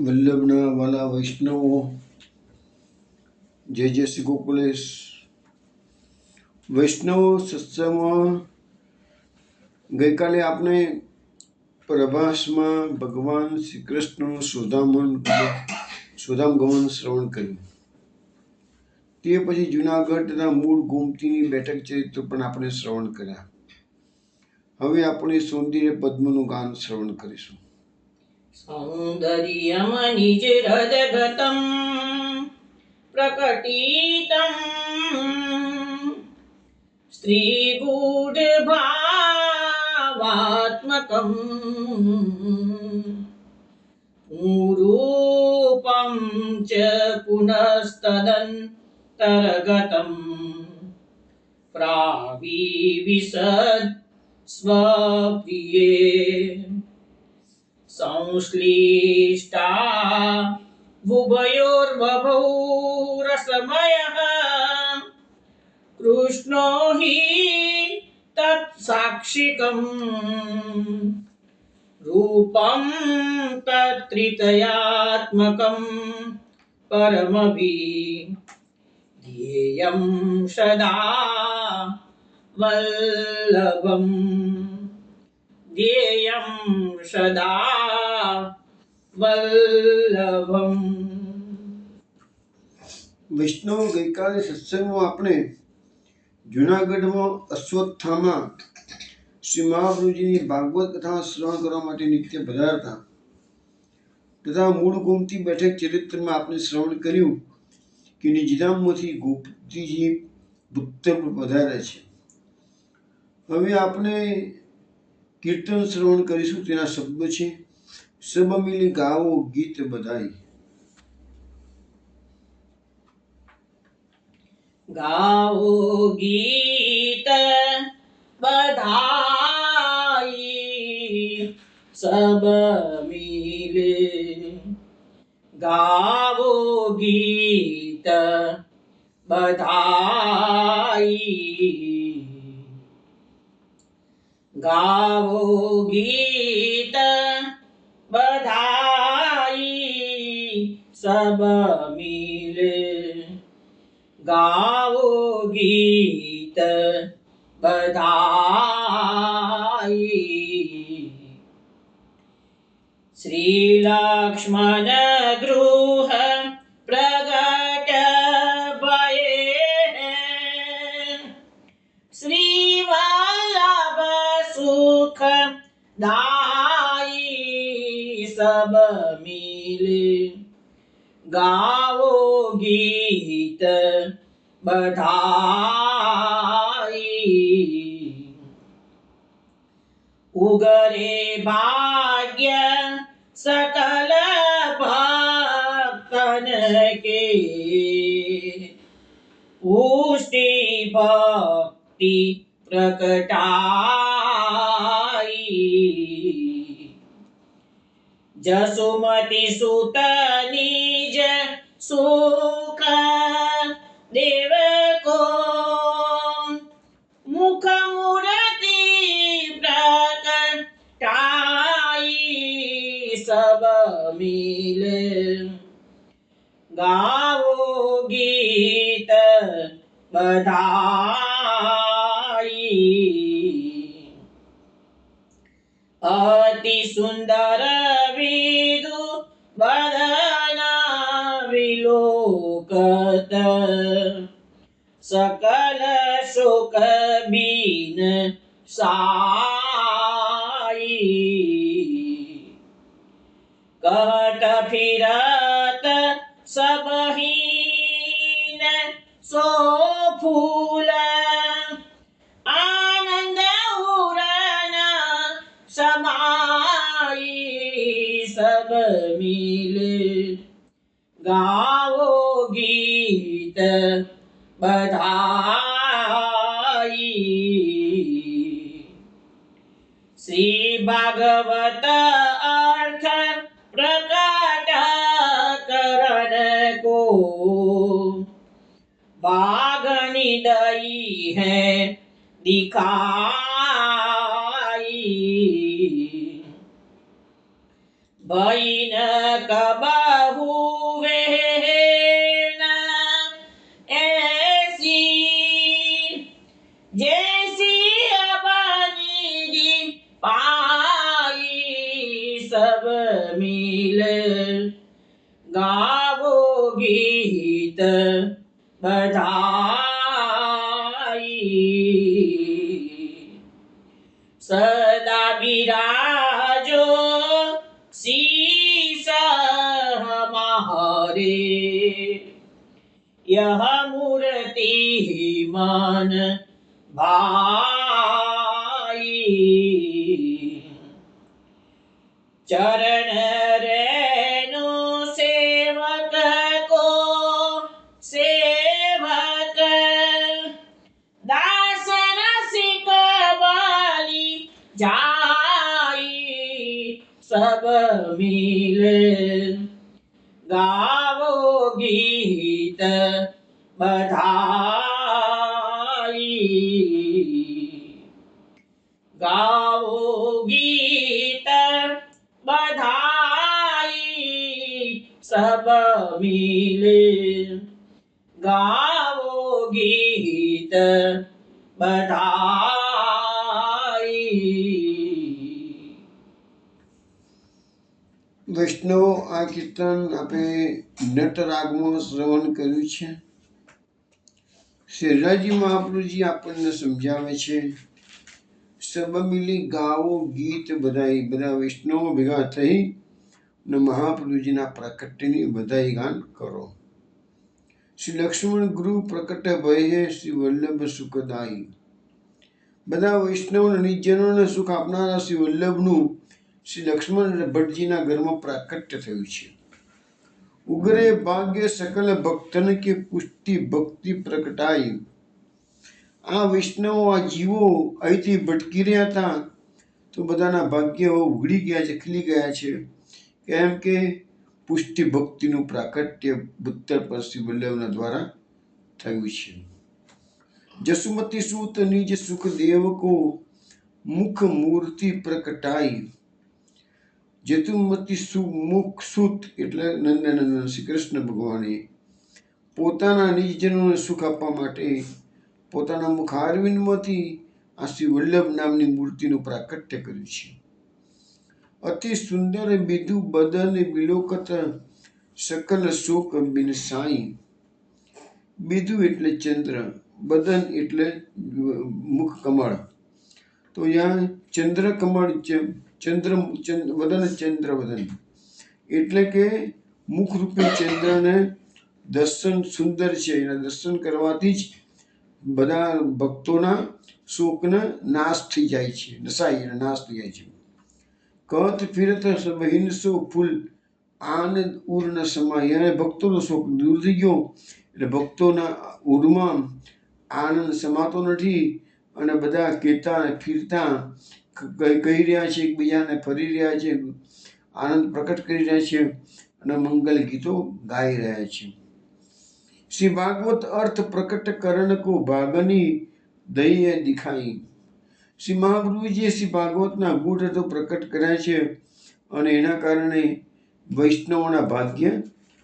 વલ્લભના વાલા વૈષ્ણવો, જય જય શ્રી ગોકુલેશ. વૈષ્ણવો સત્સંગમાં ગઈકાલે આપણે પ્રભાસમાં ભગવાન શ્રી કૃષ્ણનું સુધામગમન શ્રવણ કર્યું. તે પછી જુનાગઢ તથા મૂળ ગોમતીની બેઠક ચરિત્ર પણ આપણે શ્રવણ કર્યા. હવે આપણે સૌંદર્ય પદ્મનું ગાન શ્રવણ કરીશું. સૌંદર્યમ નિજરદગતમ પ્રકટિતમ સ્ત્રીગૂઢભાવાત્મકમ રૂપમ ચ પુનસ્તદંતર્ગતમ પ્રાવિવિશદ સ્વપ્રિયે संश्लिष्टा भुवयोर्बभौ रसमयः कृष्णो हि तत्साक्षिकम् रूपं तत्त्रितयात्मकं परमभिधेयं सदा वल्लभम् ધ્યેયં સદા વલ્લભમ. વૈષ્ણવ, ગઈકાલે સત્સંગમાં આપણે જુનાગઢમાં અશ્વત્થામા શ્રી મહાપ્રભુજીની ભાગવત કથા શ્રવણ કરવા માટે નિત્ય પધારતા તથા મૂળ ગોમતી બેઠક ચરિત્રમાં આપણે શ્રવણ કર્યું કે નિજધામમાંથી ગોપતિજી ભૂતર પધારે છે. હવે આપણે કીર્તન શ્રવણ કરીશું. તેના શબ્દો છે: સબ મિલી ગાવો ગીત બધાઈ. ગાવો ગીત બધાઈ સબ મિલે. ગાવો ગીત બધાઈ. ગાવો ગીત બધાઈ સબ મિલે. ગાવો ગીત બધાઈ. શ્રી લક્ષ્મણ ગૃહ પ્રગટ ભયે શ્રી સુખ દાઈ સબ મિલે. ગાવો ગીત બધાઈ. ઉગરે ભાગ્ય સકલ ભક્તન કે પુષ્ટિ ભક્તિ પ્રકટાઈ. જસુમતિ સુત નિજ સુખ દેવ કો મુખ મૂર્તિ પ્રકટાઈ સબ મિલે. ગાવો ગીત બધાઈ. અતિ સુંદર વિદુ વદન વિલોકત સકલ શોક બીન સાઈ. કટ ફિરત સબહીન સો ફૂલ આનંદ ઉરન સમાઈ સબ મિલે. ગાવો ગીત બધાઈ. શ્રી ભાગવત અર્થ પ્રકટ કરન કો बागनी दई है दिखाई। भई न कबहू वेना ऐसी जैसी अबानी जी पाई सब मिल गावो गीत बधाई सदा विराजो शीस हमारे यह मूर्ति मन भाई चरण रेणु सेवक को सेवक दासन सिक बाली जाई सब मिल गावो गीत बधाई गावो गीत बधाई सब मिले गावो गीत बधाई વૈષ્ણવો આ કીર્તન આપણે નટ રાગમાં શ્રવણ કર્યું છે. શેરડાજી મહાપ્રભુજી આપણને સમજાવે છે સબ મિલી ગાવો ગીત બધાઈ, બધા વૈષ્ણવો ભેગા થઈ અને મહાપ્રભુજીના પ્રાકટ્યની બધાઈ ગાન કરો. શ્રી લક્ષ્મણ ગુરુ પ્રકટ ભય શ્રી વલ્લભ સુખદાઈ. બધા વૈષ્ણવ નિજજનોને સુખ આપનારા શ્રી વલ્લભનું શ્રી લક્ષ્મણ ભટ્ટજીના ઘરમાં પ્રાકટ્ય થયું છે. ઉગરે ભાગ્ય સકલ ભક્તન કે પુષ્ટિ ભક્તિ પ્રકટાઈ. આ વૈષ્ણવો, આ જીવો અહીંથી ભટકી રહ્યા હતા તો બધાના ભાગ્યો ઉઘડી ગયા છે, ખીલી ગયા છે. કેમ કે પુષ્ટિ ભક્તિનું પ્રાકટ્ય ઉત્તર પર શ્રી વલ્લભના દ્વારા થયું છે. જસુમતી સૂત નિજ સુખ દેવ કો મુખ મૂર્તિ પ્રકટાઈ. જતુમતી મુખ સૂત એટલે નંદનંદન શ્રી કૃષ્ણ ભગવાને પોતાના નિજજનોને સુખ આપવા માટે પોતાના મુખારવિંદમાંથી આ શ્રી વલ્લભ નામની મૂર્તિનું પ્રાકટ્ય કર્યું છે. અતિ સુંદર બિધુ બદન વિલોકત સકલ શોક બિન સાઈ. બિધુ એટલે ચંદ્ર, બદન એટલે મુખ કમળ. તો અહીંયા ચંદ્ર કમળ વદન ચંદ્ર વદન એટલે કે મુખરૂપી ચંદ્રને દર્શન સુંદર છે. એના દર્શન કરવાથી જ બધા ભક્તોના શોકને નાશ થઈ જાય છે, નસાઈ અને નાશ થઈ જાય છે. કહત ફિરત સબહિનસો ફૂલ આનંદ ઉર્ન સમાય. અને ભક્તોનો શોક દૂર થઈ ગયો એટલે ભક્તોના ઉરમાં આનંદ સમાતો નથી અને બધા કહેતા ફીરતા કહી રહ્યા છે, એકબીજાને ફરી રહ્યા છે, આનંદ પ્રકટ કરી રહ્યા છે અને મંગલ ગીતો ગાઈ રહ્યા છે. શ્રી ભાગવત અર્થ પ્રકટ કરણ કો ભાગની દૈય દિખાઈ. શ્રી મહાપ્રભુજીએ શ્રી ભાગવતના ગૂઢ અર્થો પ્રકટ કર્યા છે અને એના કારણે વૈષ્ણવોના ભાગ્ય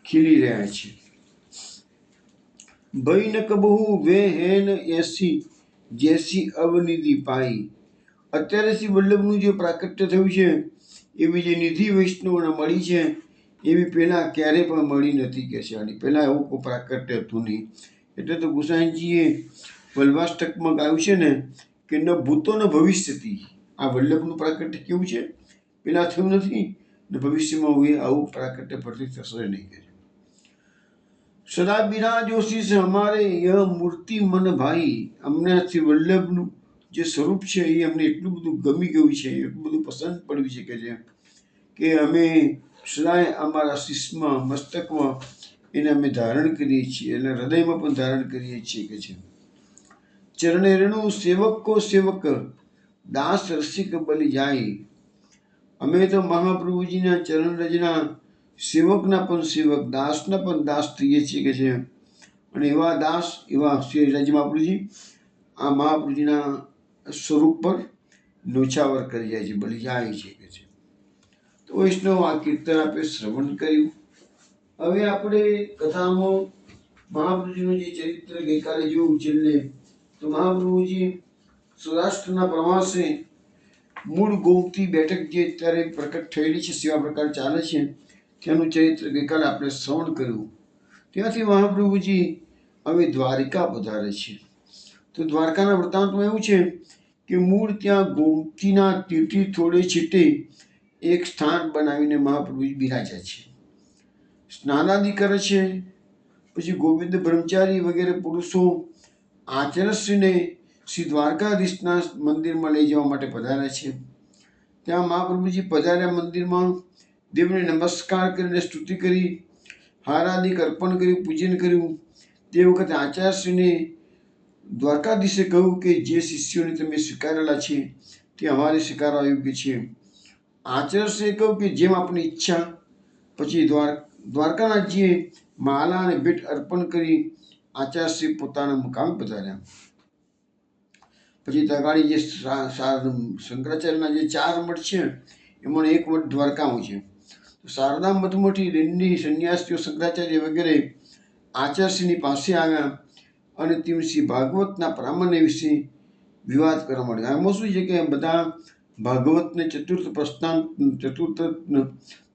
ખીલી રહ્યા છે. ભય ન કબહુ વે હેન એસી જેસી અવનિધિ પાઈ. અત્યારે શ્રી વલ્લભનું જે પ્રાકટ્ય થયું છે એવી જે નિધિ વૈષ્ણવોને મળી છે એવી પહેલાં ક્યારેય પણ મળી નથી કે છે. પહેલાં એવું કોઈ પ્રાકટ્ય હતું નહીં. એટલે તો ગુસાઈજીએ વલ્લભાષ્ટકમાં ગાયું છે ને કે ન ભૂતો ન ભવિષ્યથી. આ વલ્લભનું પ્રાકટ્ય કેવું છે, પહેલાં થયું નથી ને ભવિષ્યમાં હવે આવું પ્રાકટ્ય પરથી થશે નહીં. કે સદા બિરાજો શીશ અમારે ય મૂર્તિ મન ભાઈ. અમને શ્રી વલ્લભનું જે સ્વરૂપ છે એ અમને એટલું બધું ગમી ગયું છે, એટલું બધું પસંદ પડ્યું છે કે અમે સદાય અમારા શીશમાં, મસ્તકમાં એને અમે ધારણ કરીએ છીએ અને હૃદયમાં પણ ધારણ કરીએ છીએ. કે છે ચરણે રેણુ સેવક કો સેવક દાસ રસિક બલિ જાય. અમે તો મહાપ્રભુજીના ચરણ રજના સેવકના પણ સેવક, દાસના પણ દાસ થઈએ છીએ. કે છે અને એવા દાસ, એવા શ્રી રાજી મહાપ્રભુજી આ મહાપ્રભુજીના સ્વરૂપ પર નોછાવર કરી જાય છે, બલિ જાય છે. કે છે તો તો વૈષ્ણવ આ કીર્તન આપણે શ્રવણ કર્યું. હવે આપણે કથામાં મહાપ્રભુજીનું જે ચરિત્ર ગઈકાલે જોયું છેલ્લે, તો મહાપ્રભુજી સૌરાષ્ટ્રના પ્રવાસે મૂળ ગોમતી બેઠક જે અત્યારે પ્રકટ થયેલી છે, સેવા પ્રકાર ચાલે છે, તેનું ચરિત્ર ગઈકાલે આપણે શ્રવણ કર્યું. ત્યાંથી મહાપ્રભુજી હવે દ્વારિકા પધારે છે. તો દ્વારકાના વૃત્તાંતમાં એવું છે કે મૂળ ત્યાં ગોમતીના તીરથી થોડે છેટે એક સ્થાન બનાવીને મહાપ્રભુજી બિરાજ્યા છે, સ્નાનાદિ કરે છે. પછી ગોવિંદ બ્રહ્મચારી વગેરે પુરુષો આચાર્યશ્રીને શ્રી દ્વારકાધીશના મંદિરમાં લઈ જવા માટે પધાર્યા છે. ત્યાં મહાપ્રભુજી પધાર્યા મંદિરમાં, દેવને નમસ્કાર કરીને સ્તુતિ કરી, હારાદિક અર્પણ કર્યું, પૂજન કર્યું. તે વખતે આચાર્યશ્રીને દ્વારકાધીશે કહ્યું કે જે શિષ્યોને તમે સ્વીકારેલા છે તે અમારે સ્વીકારવા યોગ્ય છે. આચાર્યશ્રીએ કહ્યું કે જેમ આપની ઈચ્છા. પછી દ્વારકાનાથજીએ માલા અને ભેટ અર્પણ કરી આચાર્યશ્રી પોતાના મુકામે પધાર્યા. પછી તગાડી જે શંકરાચાર્યના જે 4 મઠ છે એમાં એક મઠ દ્વારકામાં છે. શારદા મઠમાંથી દિલ્હી સંન્યાસીઓ શંકરાચાર્ય વગેરે આચાર્યશ્રીની પાસે આવ્યા અને તેમની ભાગવતના પ્રામાણ્ય વિશે વિવાદ કરવા માંડ્યા. આમાં શું છે કે બધા ભાગવતને ચતુર્થ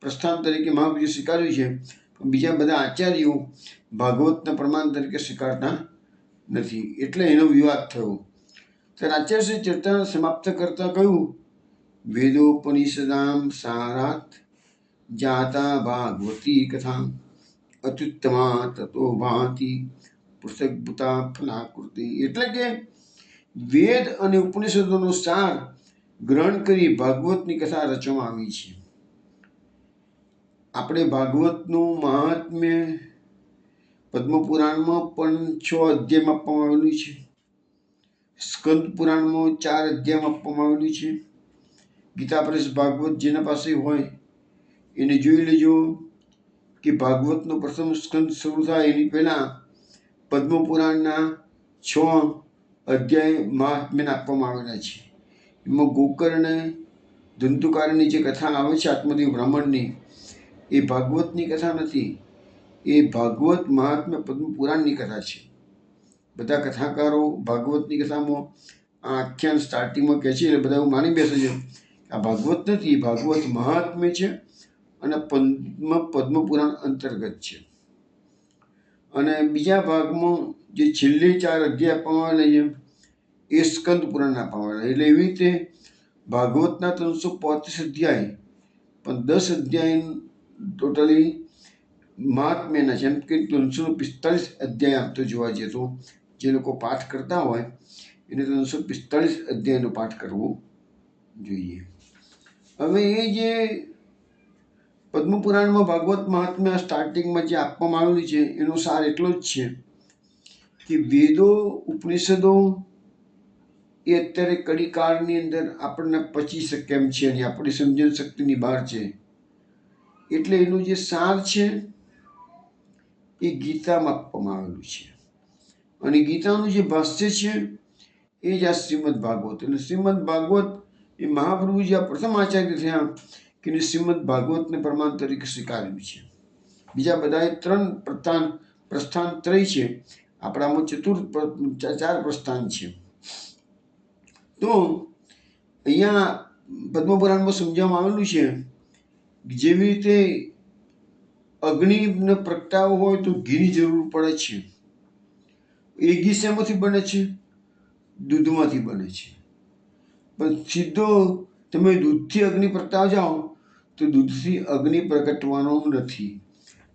પ્રસ્થાન તરીકે મહાપ્રભુએ સ્વીકાર્યું છે, પણ બીજા બધા આચાર્યો ભાગવતના પ્રમાણ તરીકે સ્વીકારતા નથી, એટલે એનો વિવાદ થયો. ત્યારે આચાર્યશ્રી ચર્ચા સમાપ્ત કરતા કહ્યું, વેદોપનિષદામ સારાત જાતા ભાગવતી કથા અત્યુત્તમા તતો ભાતિ પુસ્તકભૂતા ફલાકૃતિ. એટલે કે વેદ અને ઉપનિષદોનો સાર ગ્રહણ કરી ભાગવતની કથા રચવામાં આવી છે. આપણે ભાગવતનું મહાત્મ્ય પદ્મપુરાણમાં પણ 6 અધ્યાયમાં આપવામાં આવેલું છે. સ્કંદ પુરાણમાં 4 અધ્યાયમાં આપવામાં આવેલું છે. ગીતા પ્રેસ ભાગવત જેના પાસે હોય એને જોઈ લેજો કે ભાગવતનો પ્રથમ સ્કંદ શરૂ થાય એની પહેલાં પદ્મપુરાણના 6 અધ્યાય મહાત્મ્યને આપવામાં આવેલા છે. એમાં ગોકર્ણ ધંતુકારની જે કથા આવે છે આત્મદેવ બ્રાહ્મણની, એ ભાગવતની કથા નથી, એ ભાગવત મહાત્મ્ય પદ્મપુરાણની કથા છે. બધા કથાકારો ભાગવતની કથામાં આ આખ્યાન સ્ટાર્ટિંગમાં કહે છે એટલે બધા એવું માની બેસે છે આ ભાગવત નથી, ભાગવત મહાત્મ્ય છે અને પદ્મપુરાણ અંતર્ગત છે. અને બીજા ભાગમાં જે છેલ્લે 4 અધ્યાય આપવામાં આવેલા છે એ સ્કંદ પુરાણ આપવામાં આવેલા. એટલે એવી રીતે ભાગવતના 335 અધ્યાય પણ 10 અધ્યાય ટોટલી મહાત્મ્યના છે. એમ કે 345 અધ્યાય આમ તો જોવા જઈએ તો જે લોકો પાઠ કરતા હોય એને 345 અધ્યાયનો પાઠ કરવો જોઈએ. હવે એ જે પદ્મપુરાણમાં ભાગવત મહાત્મ્ય સ્ટાર્ટિંગમાં જે આપવામાં આવેલું છે એનો સાર એટલો જ છે કે વેદો ઉપનિષદો એ અત્યારે કડીકાળની અંદર આપણને પચી શકે એમ છે અને આપણી સમજણ શક્તિની બહાર છે. એટલે એનું જે સાર છે એ ગીતામાં આપવામાં આવેલું છે અને ગીતાનું જે ભાષ્ય છે એ જ આ શ્રીમદ ભાગવત. અને શ્રીમદ ભાગવત એ મહાપ્રભુજી આ પ્રથમ આચાર્ય થયા કે શ્રીમદ ભાગવતને પ્રમાણ તરીકે સ્વીકાર્યું છે. બીજા બધાએ 3 પ્રસ્થાન ત્રય છે, આપણામાં 4 પ્રસ્થાન છે. તો અહીંયા પદ્મપુરાણમાં સમજાવવામાં આવેલું છે જેવી રીતે અગ્નિને પ્રગટાવવો હોય તો ઘીની જરૂર પડે છે. એ ઘી શેમાંથી બને છે? દૂધમાંથી બને છે. પણ સીધો તમે દૂધથી અગ્નિ પ્રગટાવવા જાઓ તો દૂધથી અગ્નિ પ્રગટવાનો નથી,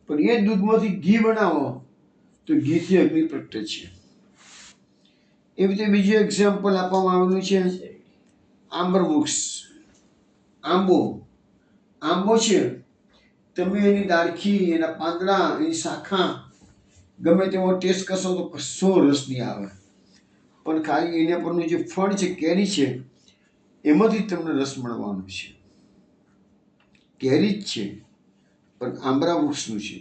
પણ એ જ દૂધમાંથી ઘી બનાવો તો ઘીથી અગ્નિ પ્રગટે છે. એ રીતે બીજું એક્ઝામ્પલ આપવામાં આવેલું છે આંબર વૃક્ષ. આંબો છે, તમે એની ડાળખી, એના પાંદડા, એની શાખા ગમે તેવો ટેસ્ટ કરશો તો કશો રસ નહીં આવે, પણ ખાલી એના પરનું જે ફળ છે, કેરી છે, એમાંથી તમને રસ મળવાનો છે. કેરી જ છે પણ આંબરા વૃક્ષનું છે.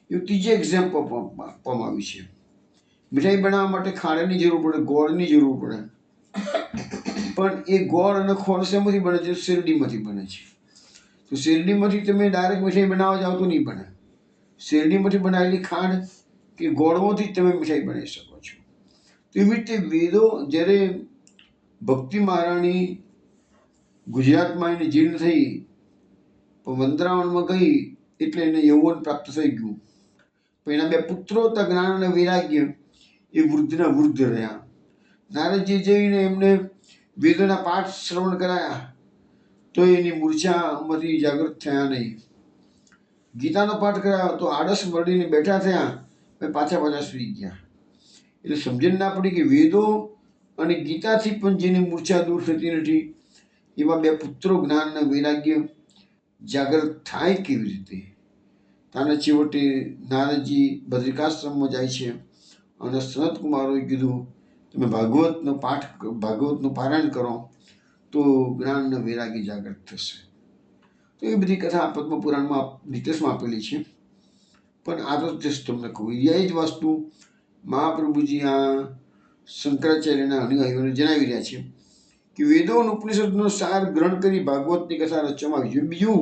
એવું ત્રીજું એક્ઝામ્પલ આપવામાં આવ્યું છે. મીઠાઈ બનાવવા માટે ખાંડની જરૂર પડે, ગોળની જરૂર પડે, પણ એ ગોળ અને ખોળ શેમાંથી બને છે? શેરડીમાંથી બને છે. તો શેરડીમાંથી તમે ડાયરેક્ટ મીઠાઈ બનાવવા જાઓ તો નહીં બને. શેરડીમાંથી બનાવેલી ખાંડ કે ગોળમાંથી જ તમે મીઠાઈ બનાવી શકો છો. તો એવી રીતે વેદો જ્યારે ભક્તિ મહારાણી ગુજરાતમાં એને જીર્ણ થઈ પણ વંદરાવનમાં ગઈ એટલે એને યૌવન પ્રાપ્ત થઈ ગયું. પણ એના બે પુત્રો હતા જ્ઞાન અને વૈરાગ્ય, એ વૃદ્ધના વૃદ્ધ રહ્યા. નારદજી જઈને એમને વેદોના પાઠ શ્રવણ કરાયા તો એની મૂર્છામાંથી જાગૃત થયા નહીં. ગીતાનો પાઠ કરાયો તો આળસ મળીને બેઠા થયા અને પાછા સૂઈ ગયા. એટલે સમજણ ના પડી કે વેદો અને ગીતાથી પણ જેની મૂર્છા દૂર થતી નથી એવા બે પુત્રો જ્ઞાન અને વૈરાગ્ય જાગૃત થાય કેવી રીતે? તાના છેવટે નારદજી બદ્રિકાશ્રમમાં જાય છે અને સનત કુમારોએ કીધું તમે ભાગવતનો પારાયણ કરો તો જ્ઞાન અને વૈરાગ્ય જાગૃત થશે. તો એ બધી કથા પદ્મપુરાણમાં ડિટેલ્સમાં આપેલી છે. પણ આ તો જસ્ટ તમને કહું, એ જ વસ્તુ મહાપ્રભુજી આ શંકરાચાર્યના અનુયાયીઓને જણાવી રહ્યા છે કે વેદો અને ઉપનિષદનો સાર ગ્રહણ કરી ભાગવતની કથા રચવામાં આવી છે. બીજું,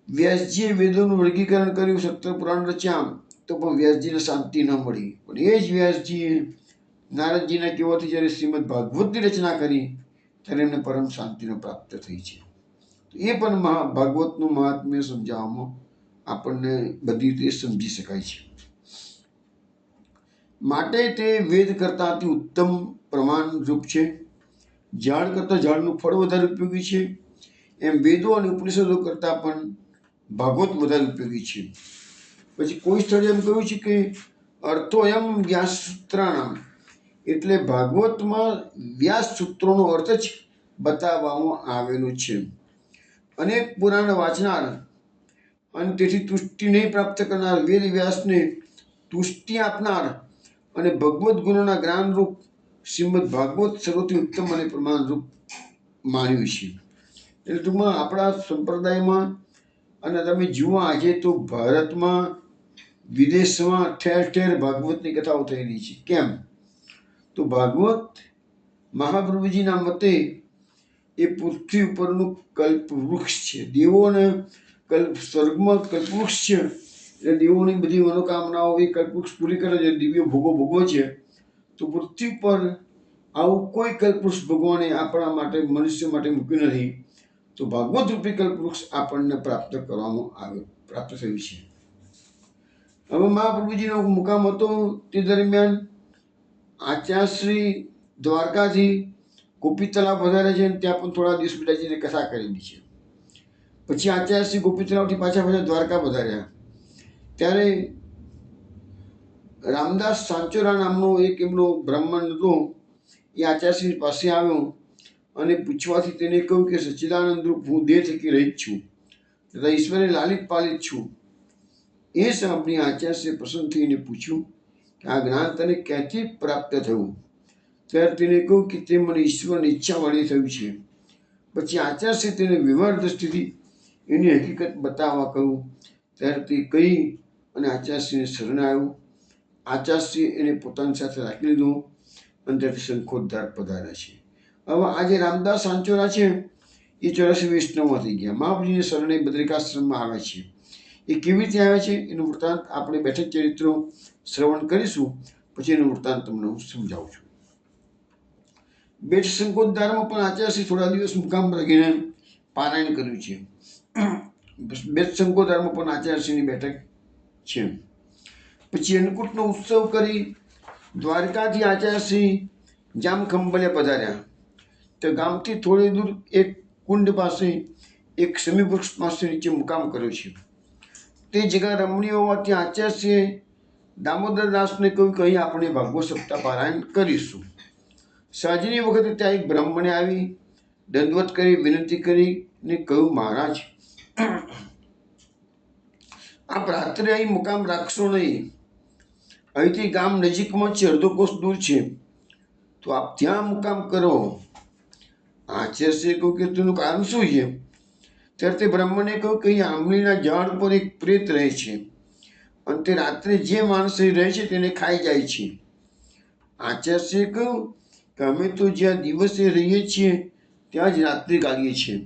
વ્યાસજીએ વેદોનું વર્ગીકરણ કર્યું, 17 પુરાણ રચ્યા, તો પણ વ્યાસજીને શાંતિ ન મળી. પણ એ જ વ્યાસજીએ નારદજીના કહેવાથી જ્યારે શ્રીમદ ભાગવતની રચના કરી ત્યારે એમને પરમ શાંતિનો પ્રાપ્ત થઈ છે. એ પણ ભાગવતનું મહાત્મ્ય સમજાવવામાં આપણને બધી રીતે સમજી શકાય છે. માટે તે વેદ કરતાં અતિ ઉત્તમ પ્રમાણરૂપ છે. ઝાડ કરતાં ઝાડનું ફળ વધારે ઉપયોગી છે, એમ વેદો અને ઉપનિષદો કરતાં પણ ભાગવત વધારે ઉપયોગી છે. પછી કોઈ સ્થળે એમ કહ્યું છે કે અર્થો એમ વ્યાસસૂત્રાણામ, એટલે ભાગવતમાં વ્યાસ સૂત્રોનો અર્થ જ બતાવવામાં આવેલો છે. અનેક પુરાણ વાંચનાર અને તેથી તુષ્ટિ નહીં પ્રાપ્ત કરનાર વેદ વ્યાસને તુષ્ટિ આપનાર અને ભગવદ્ ગુણોના જ્ઞાનરૂપ શ્રીમદ ભાગવત સર્વથી ઉત્તમ અને પ્રમાણરૂપ માન્યું છે. એટલે ટૂંકમાં આપણા સંપ્રદાયમાં અને તમે જુઓ આજે તો ભારતમાં વિદેશમાં ઠેર ઠેર ભાગવતની કથાઓ થયેલી છે. કેમ? તો ભાગવત મહાપ્રભુજીના મતે એ પૃથ્વી ઉપરનું કલ્પવૃક્ષ છે. દેવોને સ્વર્ગમાં કલ્પવૃક્ષ છે એટલે દેવોની બધી મનોકામનાઓ એ કલ્પવૃક્ષ પૂરી કરે છે, દિવ્ય ભોગો ભોગવે છે. તો પૃથ્વી પર આવું કોઈ કલ્પવૃક્ષ ભગવાને આપણા માટે, મનુષ્ય માટે મૂક્યું નથી. તો ભાગવત રૂપી કલ્પવૃક્ષ આપણને પ્રાપ્ત થયું છે. હવે મહાપ્રભુજીનો મુકામ હતો તે દરમિયાન આચાર્યશ્રી દ્વારકાથી ગોપી તળાવ પધાર્યા છે અને ત્યાં પણ થોડા દિવસ બિરાજીને કથા કરેલી છે. પછી આચાર્યશ્રી ગોપી તળાવથી પાછા દ્વારકા પધાર્યા ત્યારે રામદાસ સાંચોરા નામનો એક એમનો બ્રાહ્મણ હતો. એ આચાર્યશ્રી પાસે આવ્યો અને પૂછવાથી તેને કહ્યું કે સચ્ચિદાનંદ રૂપ હું દેહ થકી રહિત છું તથા ઈશ્વરે લાલિત પાલિત છું. એ સાંભળી આચાર્યશ્રીએ પ્રસન્ન થઈને પૂછ્યું કે આ જ્ઞાન તને ક્યાંથી પ્રાપ્ત થયું? ત્યારે તેને કહ્યું કે તે મને ઈશ્વરની ઈચ્છા વળી થયું છે. પછી આચાર્યશ્રી તેને વ્યવહાર દ્રષ્ટિથી એની હકીકત બતાવવા કહ્યું. ત્યારે તે કહી અને આચાર્યશ્રીને શરણે આવ્યું. આચાર્યશ્રીએ એને પોતાની સાથે રાખી લીધો અને ત્યાંથી શંખોદ્ધાર પધાર્યા છે. હવે આજે રામદાસ સાંચોરા છે એ 84 વૈષ્ણવમાં થઈ ગયા. મહાપ્રભુજીને શરણે બદ્રિકાશ્રમમાં આવ્યા છે. એ કેવી રીતે આવ્યા છે એનું વૃત્તાંત આપણે બેઠક ચરિત્રો શ્રવણ કરીશું. પછી એનું વૃત્તાંત તમને હું સમજાવું છું. બેઠ શંખોદ્ધારમાં પણ આચાર્યશ્રી થોડા દિવસ મુકામ રાખીને પારાયણ કર્યું છે. બેઠ શંખોદ્ધારમાં પણ આચાર્યશ્રીની બેઠક છે. પછી અન્નકૂટનો ઉત્સવ કરી દ્વારકાથી આચાર્યશ્રી જામખંભાળિયા પધાર્યા. તો ગામથી થોડી દૂર એક કુંડ પાસે એક સમી વૃક્ષ પાસે નીચે મુકામ કર્યો છે. તે જગ્યા રમણીય હોવાથી આચાર્યશ્રીએ દામોદરદાસને કહ્યું કે અહીં આપણે ભાગવત સપ્તાહ પારાયણ કરીશું. સાંજની વખતે ત્યાં એક બ્રાહ્મણે આવી દંડવત કરી વિનંતી કરીને કહ્યું, મહારાજ આપ રાત્રે અહીં મુકામ રાખશો નહીં. અહીંથી ગામ નજીકમાં છે, અડધો કોસ દૂર છે, તો આપ ત્યાં મુકામ કરો. આચાર્યશ્રીએ કહ્યું કે તેનું કારણ શું છે? ત્યારે તે બ્રાહ્મણે કહ્યું કે અહીં આંબલીના ઝાડ પર એક પ્રેત રહે છે અને તે રાત્રે જે માણસ રહે છે તેને ખાઈ જાય છે. આચાર્યશ્રીએ કહ્યું કે અમે તો જ્યાં દિવસે રહીએ છીએ ત્યાં જ રાત્રિ કાઢીએ છીએ.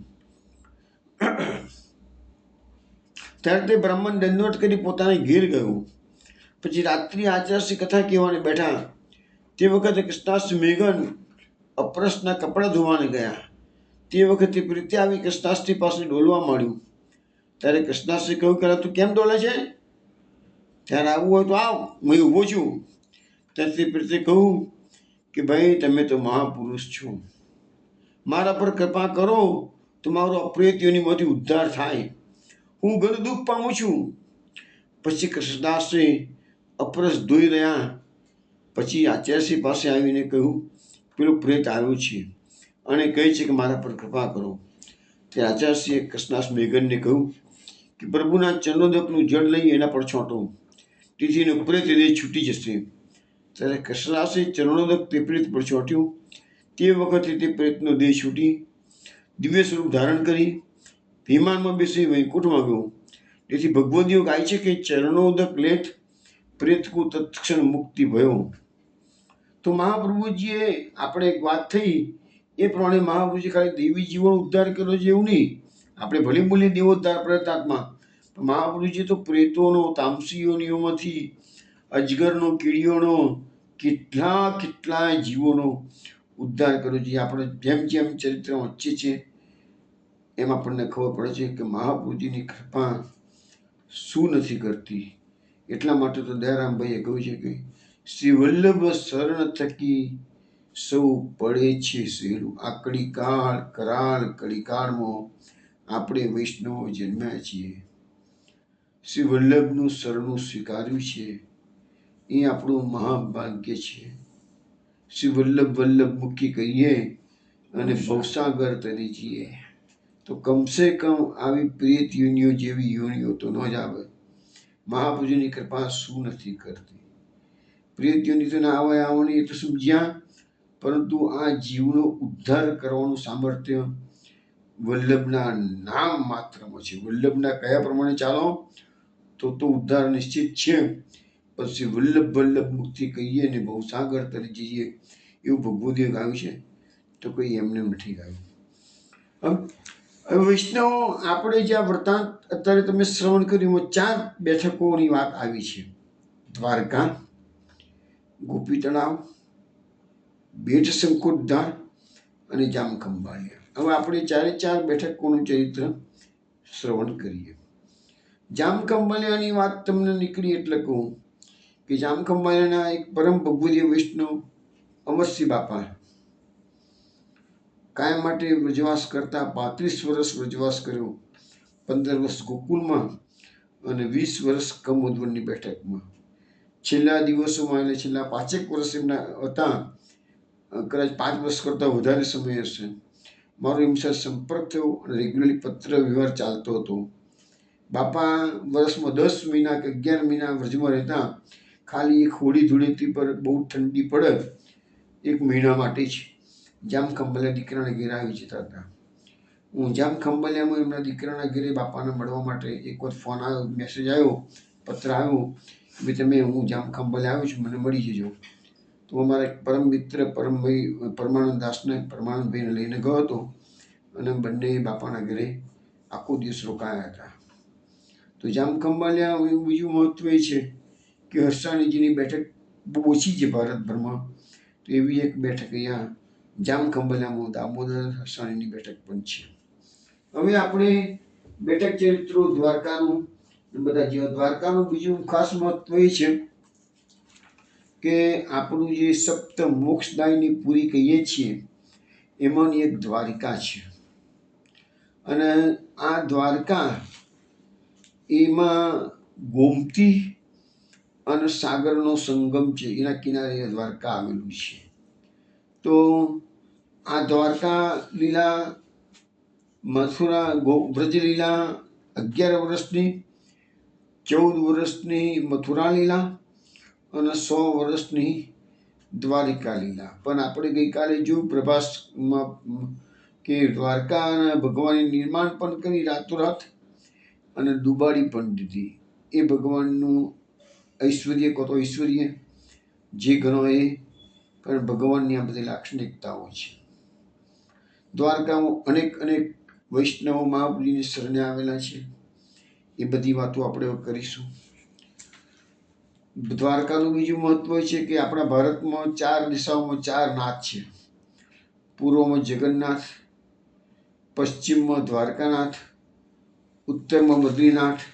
ત્યારે તે બ્રાહ્મણ દંડવત કરી પોતાને ઘેર ગયો. પછી રાત્રિ આચાર્ય કથા કહેવાને બેઠા. તે વખતે કૃષ્ણાષ્ટમી મેઘન અપરસના કપડાં ધોવાને ગયા. તે વખતે પ્રીતિ આવી કૃષ્ણાષ્ટમી પાસે ડોલવા માંડ્યું. ત્યારે કૃષ્ણાષ્ટમી કહ્યું કે તું કેમ ડોલે છે? ત્યારે આવવું હોય તો આવ, હું ઊભો છું. ત્યારથી પ્રીતિ કહ્યું કે ભાઈ તમે તો મહાપુરુષ છો, મારા પર કૃપા કરો તો મારો અપ્રિય યોનિમાંથી ઉદ્ધાર થાય, હું ઘણું દુઃખ પામું છું. પછી કૃષ્ણદાસજી અપરસ ધોઈ રહ્યા. પછી આચાર્યશ્રી પાસે આવીને કહ્યું પેલો પ્રેત આવ્યો છે અને કહે છે કે મારા પર કૃપા કરો. તે આચાર્યશ્રીએ કૃષ્ણાસ મેઘનને કહ્યું કે પ્રભુના ચરણોદકનું જળ લઈ એના પર છોંટો, તેથી એનો પ્રેત હૃદય છૂટી જશે. ત્યારે કૃષ્ણદાસે ચરણોદક તે પ્રેત પર છોટ્યું. તે વખતે તે પ્રેતનો દેહ છૂટી દિવ્ય સ્વરૂપ ધારણ કરી વિમાનમાં બેસી વૈકુંઠમાં ગયો. તેથી ભગવદીઓ ગાય છે કે ચરણોદક લેત પ્રેતકુ તત્ક્ષણ મુક્તિ ભયો. તો મહાપ્રભુજીએ આપણે એક વાત થઈ એ પ્રમાણે મહાપ્રભુજી ખાલી દેવી જીવન ઉદ્ધાર કર્યો છે એવું નહીં. આપણે ભલે બોલીએ દેવોદ્ધાર પ્રેતાત્મા, મહાપ્રભુજી તો પ્રેતોનો, તામસીઓનીઓમાંથી, અજગરનો, કીડીઓનો, કેટલાય જીવોનો ઉદ્ધાર કર્યો છે. આપણે જેમ જેમ ચરિત્ર વાંચીએ છીએ એમ આપણને ખબર પડે છે કે મહાપ્રભુજીની કૃપા શું નથી કરતી. એટલા માટે તો દયારામભાઈએ કહ્યું છે કે શ્રી વલ્લભ શરણ થકી સૌ પડે છે સહેલું. આ કડીકાળ કરાળ કડીકાળમાં આપણે વૈષ્ણવ જન્મ્યા છીએ, શ્રી વલ્લભનું શરણું સ્વીકાર્યું છે, એ આપણું મહાભાગ્ય છે. શ્રી વલ્લભ વલ્લભ મુખી કહીએ અને ભવસાગર તરી જઈએ તો કમસે કમ આવી પ્રિય યોનિઓ જેવી યોનિઓ તો ન જ આવે. મહાપુરુષની કૃપા શું નથી કરતી. પ્રિય યોનિ તો ના આવે આવવાની એ તો સમજ્યા, પરંતુ આ જીવનો ઉદ્ધાર કરવાનું સામર્થ્ય વલ્લભના નામ માત્રમાં છે. વલ્લભના કયા પ્રમાણે ચાલો તો ઉદ્ધાર નિશ્ચિત છે. પછી વલ્લભ વલ્લભ મુક્તિ કહીએ ને ભવસાગર તરી જઈએ એવું ભગવદીએ ગાયું છે, તો કોઈ એમને નથી ગાયું. હવે વૈષ્ણવ આપણે જ્યાં વૃત્તાંત અત્યારે તમે શ્રવણ કર્યું 4 બેઠકોની વાત આવી છે. દ્વારકા, ગોપી તળાવ, બેટ શંકુદ્ધાર અને જામખંભાળિયા. હવે આપણે 4 બેઠકોનું ચરિત્ર શ્રવણ કરીએ. જામખંભાળિયાની વાત તમને નીકળી એટલે કહું કે જામખંભાળિયાના એક પરમ ભગવદીય વૈષ્ણવ અમરસિંહ બાપા કાયમ માટે વ્રજવાસ કરતા 35 વર્ષ વ્રજવાસ કર્યો. 15 વર્ષ ગોકુલમાં અને 20 વર્ષ કમોદવનની બેઠકમાં. છેલ્લા દિવસોમાં એટલે છેલ્લા 5 વર્ષ એમના હતા, કદાચ 5 વર્ષ કરતાં વધારે સમય હશે, મારો એમની સાથે સંપર્ક થયો અને રેગ્યુલરલી પત્ર વ્યવહાર ચાલતો હતો. બાપા વર્ષમાં 10 મહિના કે 11 મહિના વ્રજમાં રહેતા. ખાલી એક હોળી ધૂળેટી પર બહુ ઠંડી પડે 1 મહિના માટે જ જામખંભાળિયા દીકરાના ઘેર આવી જતા હતા. હું જામખંભાળિયામાં એમના દીકરાના ઘેરે બાપાને મળવા માટે એક વખત ફોન આવ્યો, મેસેજ આવ્યો, પત્ર આવ્યો કે તમે હું જામખંભાળિયા આવ્યો છું, મને મળી જજો. તો અમારા એક પરમ મિત્ર પરમભાઈ પરમાનંદ દાસને પરમાનંદભાઈને લઈને ગયો હતો અને બંને બાપાના ઘરે આખો દિવસ રોકાયા હતા. તો જામખંભાળિયા બીજું મહત્વ એ છે કે હરસાણીજીની બેઠક બહુ ઓછી છે ભારતભરમાં, તો એવી એક બેઠક અહીંયા જામખંભાળિયામાં દામોદર હરસાણીની બેઠક પણ છે. હવે આપણે બેઠક ચરિત્રો દ્વારકાનું બધા જેવા. દ્વારકાનું બીજું ખાસ મહત્વ એ છે કે આપણું જે સપ્ત મોક્ષદાયની પુરી કહીએ છીએ એમાંની એક દ્વારિકા છે. અને આ દ્વારકા એમાં ગોમતી અને સાગરનો સંગમ છે, એના કિનારે દ્વારકા આવેલું છે. તો આ દ્વારકા લીલા મથુરા વ્રજ લીલા 11 વર્ષની, 14 વર્ષની મથુરા લીલા અને 100 વર્ષની દ્વારિકા લીલા. પણ આપણે ગઈકાલે જોયું પ્રભાસમાં કે દ્વારકા ભગવાને નિર્માણ પણ કરી રાતોરાત અને ડુબાડી પણ દીધી. એ ભગવાનનું ઐશ્વર્ય કહો તો ઐશ્વર્ય જે ગણો એ, પણ ભગવાનની આ બધી લાક્ષણિકતાઓ છે. દ્વારકામાં અનેક વૈષ્ણવો મહાપ્રભુજીની શરણે આવેલા છે. એ બધી વાતો આપણે કરીશું. દ્વારકાનું બીજું મહત્વ છે કે આપણા ભારતમાં 4 દિશાઓમાં 4 નાથ છે. પૂર્વમાં જગન્નાથ, પશ્ચિમમાં દ્વારકાનાથ, ઉત્તરમાં બદ્રીનાથ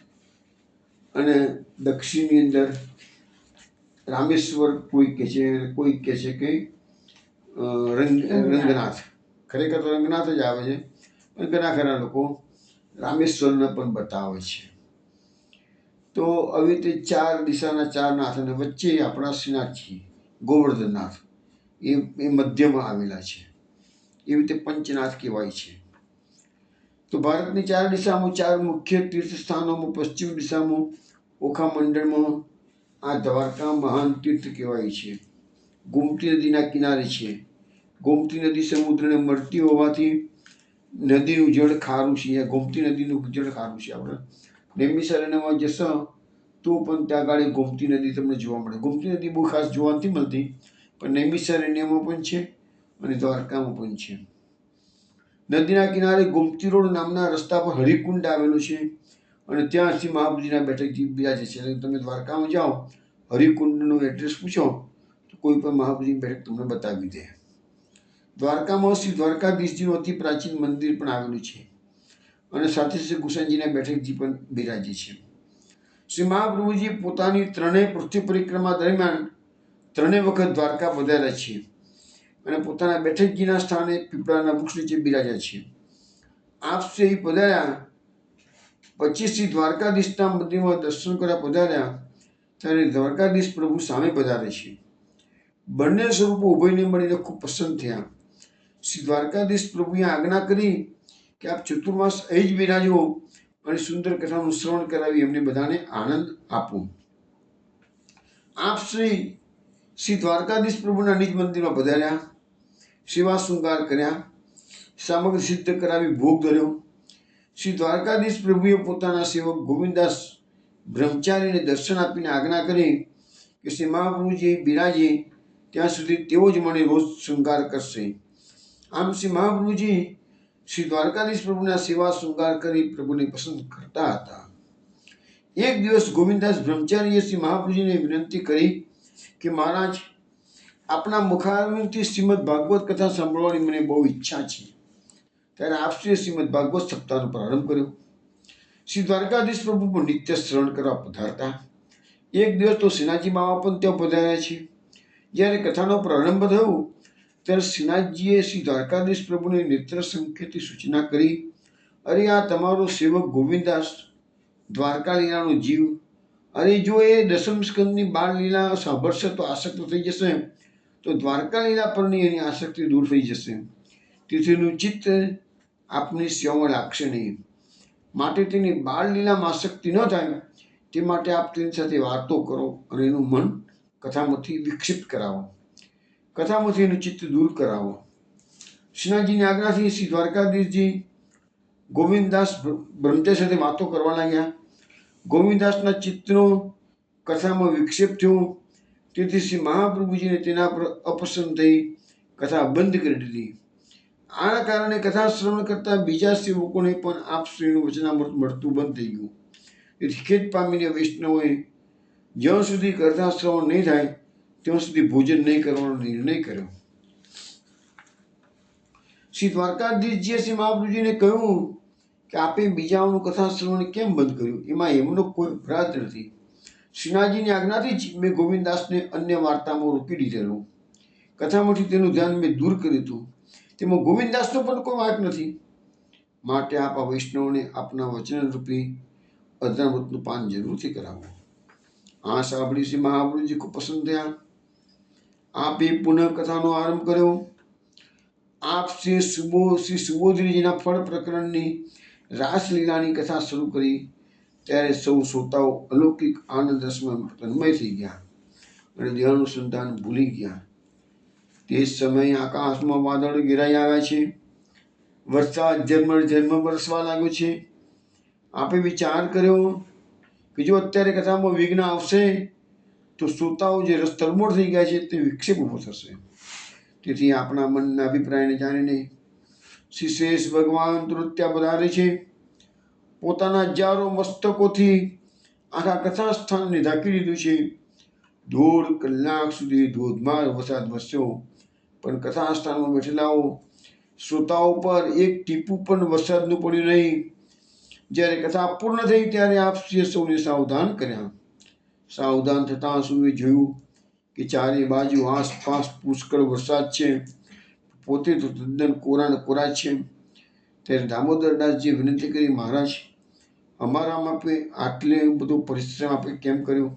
અને દક્ષિણની અંદર રામેશ્વર કોઈ કહે છે, કોઈ કહે છે કે રંગનાથ. ખરેખર તો રંગનાથ જ આવે છે, પણ ઘણા ખરા લોકો રામેશ્વરને પણ બતાવે છે. તો આવી રીતે 4 દિશાના 4 નાથ અને વચ્ચે આપણા શ્રીનાથજી ગોવર્ધનનાથ એ મધ્યમાં આવેલા છે. એવી રીતે પંચનાથ કહેવાય છે. તો ભારતની 4 દિશામાં 4 મુખ્ય તીર્થ સ્થાનોમાં પશ્ચિમ દિશામાં ઓખા મંડળમાં આ દ્વારકા મહાન તીર્થ કહેવાય છે. ગોમતી નદીના કિનારે છે. ગોમતી નદી સમુદ્રને મળતી હોવાથી નદીનું જળ ખારું છે. ગોમતી નદીનું જળ ખારું છે. આપણે નૈમિષારણ્યમાં જશો તો પણ ત્યાં આગળ ગોમતી નદી તમને જોવા મળે. ગોમતી નદી બહુ ખાસ જોવા નથી મળતી, પણ નૈમિષારણ્યમાં પણ છે અને દ્વારકામાં પણ છે. નદીના કિનારે ગોમતી રોડ નામના રસ્તા પર હરિકુંડ આવેલું છે અને ત્યાંથી મહાબુદ્ધિના બેઠકજી બિરાજે છે. એટલે તમે દ્વારકામાં જાઓ, હરિકુંડનું એડ્રેસ પૂછો તો કોઈ પણ મહાબુદ્ધિની બેઠક તમને બતાવી દે. દ્વારકામાં શ્રી દ્વારકાધીશજીનું અતિ પ્રાચીન મંદિર પણ આવેલું છે અને સાથે સાથે ગુસાઈજીના બેઠકજી પણ બિરાજે છે. શ્રી મહાપ્રભુજી પોતાની 3 પૃથ્વી પરિક્રમા દરમિયાન 3 વખત દ્વારકા પધાર્યા છે અને પોતાના બેઠકજીના સ્થાને પીપળાના વૃક્ષ નીચે બિરાજ્યા છે. આપ શ્રી પધાર્યા પછી શ્રી દ્વારકાધીશના મંદિરમાં દર્શન કરવા પધાર્યા ત્યારે દ્વારકાધીશ પ્રભુ સામે પધારે છે. બંને સ્વરૂપો ઉભયને મળીને ખૂબ પ્રસન્ન થયા. શ્રી દ્વારકાધીશ પ્રભુએ આજ્ઞા કરી કે આપ ચતુર્માસ અહીં જ બિરાજો અને સુંદર કથાનું શ્રવણ કરાવી એમને બધાને આનંદ આપો. આપ શ્રી દ્વારકાધીશ પ્રભુના નિજ મંદિરમાં પધાર્યા, સેવા શૃંગાર કર્યા, સામગ્રી સિદ્ધ કરાવી ભોગ ધર્યો. શ્રી દ્વારકાધીશ પ્રભુએ પોતાના સેવક ગોવિંદાસ બ્રહ્મચારીને દર્શન આપીને આજ્ઞા કરી કે શ્રી મહાપ્રભુજી બિરાજે ત્યાં સુધી તેઓ જ મને રોજ શૃંગાર કરશે. આમ શ્રી મહાપ્રભુજી શ્રી દ્વારકાધીશ પ્રભુના સેવા શૃંગાર કરી પ્રભુને પસંદ કરતા હતા. એક દિવસ ગોવિંદાસ બ્રહ્મચારીએ શ્રી મહાપ્રભુજીને વિનંતી કરી કે મહારાજ, આપના મુખારવિંદથી શ્રીમદ ભાગવત કથા સાંભળવાની મને બહુ ઈચ્છા છે. ત્યારે આપશ્રીએ શ્રીમદ ભાગવત સપ્તાહનો પ્રારંભ કર્યો. શ્રી દ્વારકાધીશ પ્રભુ પણ નિત્ય શ્રવણ કરવા પધારતા. એક દિવસ તો શ્રીનાથજી બાવા પણ ત્યાં પધાર્યા છે. જ્યારે કથાનો પ્રારંભ થયો ત્યારે શ્રીનાથજીએ શ્રી દ્વારકાધીશ પ્રભુને નેત્ર સંકેતથી સૂચના કરી, અરે આ તમારો સેવક ગોવિંદાસ દ્વારકા લીલાનો જીવ, અરે જો એ દસમ સ્કંદની બાળ લીલા સાંભળશે તો આસક્ત થઈ જશે, તો દ્વારકા લીલા પરની એની આસક્તિ દૂર થઈ જશે. તેથી એનું ચિત્ત આપની સેવામાં લાગશે નહીં. માટે તેની બાળ લીલામાં આસક્તિ ન થાય તે માટે આપ તેની સાથે વાતો કરો અને એનું મન કથામાંથી વિક્ષિપ્ત કરાવો, કથામાંથી એનું ચિત્ત દૂર કરાવો. શ્રીનાથજીની આજ્ઞાથી શ્રી દ્વારકાધીશજી ગોવિંદાસ બ્રહ્મચારી સાથે વાતો કરવા લાગ્યા. ગોવિંદાસના ચિત્તનો કથામાં વિક્ષેપ થયો, તેથી શ્રી મહાપ્રભુજીને તેના પર અપસન્ન થઈ કથા બંધ કરી દીધી. આના કારણે કથા શ્રવણ કરતા બીજા સેવકોને પણ આપ શ્રીનું વચનામૃત મળતું બંધ થઈ ગયું. તેથી ખેદ પામીને વૈષ્ણવોએ જ્યાં સુધી કથા શ્રવણ નહીં થાય ત્યાં સુધી ભોજન નહીં કરવાનો નિર્ણય કર્યો. શ્રી દ્વારકાધીશજીએ શ્રી મહાપ્રભુજીને કહ્યું કે આપે બીજાઓનું કથા શ્રવણ કેમ બંધ કર્યું? એમાં એમનો કોઈ અપરાધ નથી. શ્રીનાથજીની આજ્ઞાથી જ મેં ગોવિંદાસને અન્ય વાર્તામાં રોકી દીધેલું. કથામાંથી તેનું ધ્યાન મેં દૂર કર્યું હતું. તેમાં ગોવિંદાસનો પણ કોઈ વાંક નથી. માટે આપ આ વૈષ્ણવને આપના વચન રૂપી અર્ધામૃતનું પાન જરૂરથી કરાવો. આ સાંભળી શ્રી મહાપ્રભુજી ખૂબ પસંદ થયા. આપે પુનઃ કથાનો આરંભ કર્યો. આપ શ્રી સુબોધજીના ફળ પ્રકરણની રાસલીલાની કથા શરૂ કરી ત્યારે સૌ શ્રોતાઓ અલૌકિક આનંદ રસમાં તન્મય થઈ ગયા અને દેહાનુસંધાન ભૂલી ગયા. તે સમયે આકાશમાં વાદળ ઘેરાઈ આવ્યા છે. વરસાદ ઝરમર વરસવા લાગ્યો છે. આપે વિચાર કર્યો કે જો અત્યારે કથામાં વિઘ્ન આવશે તો શ્રોતાઓ જે રસ તરબોળ થઈ ગયા છે તે વિક્ષેપ ઊભો થશે. તેથી આપણા મનના અભિપ્રાયને જાણીને શ્રી શેષ ભગવાન તુરંત ત્યાં પધારે છે. પોતાના હજારો મસ્તકોથી આખા કથા સ્થાનને ઢાંકી દીધું છે. 1.5 કલાક સુધી ધોધમાર વરસાદ વરસ્યો, પણ કથા સ્થાનમાં બેઠેલાઓ શ્રોતાઓ પર એક ટીપું પણ વરસાદનું પડ્યું નહીં. જ્યારે કથા પૂર્ણ થઈ ત્યારે આપશ્રીએ સૌને સાવધાન કર્યા. સાવધાન થતાં સૌએ જોયું કે ચારે બાજુ આસપાસ પુષ્કળ વરસાદ છે, પોતે તો તદ્દન કોરા ને કોરા છે. ત્યારે દામોદરદાસજીએ વિનંતી કરી, મહારાજ, અમારા માટે આટલે બધો પરિશ્રમ આપણે કેમ કર્યો?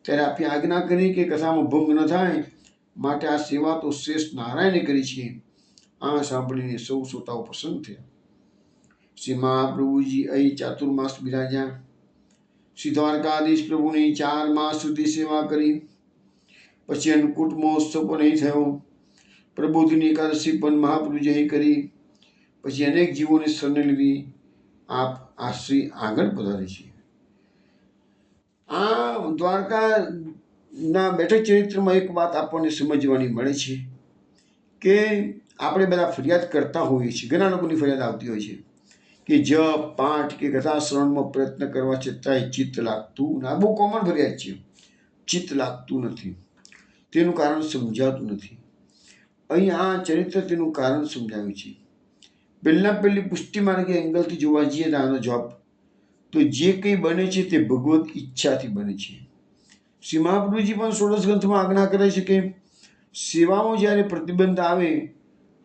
ત્યારે આપે આજ્ઞા કરી કે કથામાં ભંગ ન થાય માટે આ સેવા તો શ્રેષ્ઠ નારાયણે કરી છે. આ સાંભળીને સૌ શ્રોતાઓ પ્રસન્ન થયા. શ્રી મહાપ્રભુજી અહીં ચાતુર્માસ બિરાજ્યા. શ્રી દ્વારકાધીશ પ્રભુની 4 માસ સુધી સેવા કરી. પછી અન્નકૂટ મહોત્સવ પણ અહીં થયો. પ્રબોધિની એકાદશી પણ મહાપ્રભુજી અહીં કરી. પછી અનેક જીવોની શરણે લીધી. આપ આશ્રી આગળ પધારે છે. આ દ્વારકાના બેઠક ચરિત્રમાં એક વાત આપણને સમજવાની મળે છે કે આપણે બધા ફરિયાદ કરતા હોઈએ છીએ. ઘણા લોકોની ફરિયાદ આવતી હોય છે કે જપ પાઠ કે કથા શ્રવણમાં પ્રયત્ન કરવા છતાંય ચિત્ત લાગતું. આ બહુ કોમન ફરિયાદ છે. ચિત્ત લાગતું નથી, તેનું કારણ સમજાતું નથી. અહીં આ ચરિત્ર તેનું કારણ સમજાવ્યું છે. પહેલી પુષ્ટિ માર્ગે એંગલથી જોવા જઈએ તો આનો જવાબ તો જે કંઈ બને છે તે ભગવત ઈચ્છાથી બને છે. શ્રી મહાપ્રભુજી પણ 16 ગ્રંથમાં આજ્ઞા કરે છે કે સેવામાં જ્યારે પ્રતિબંધ આવે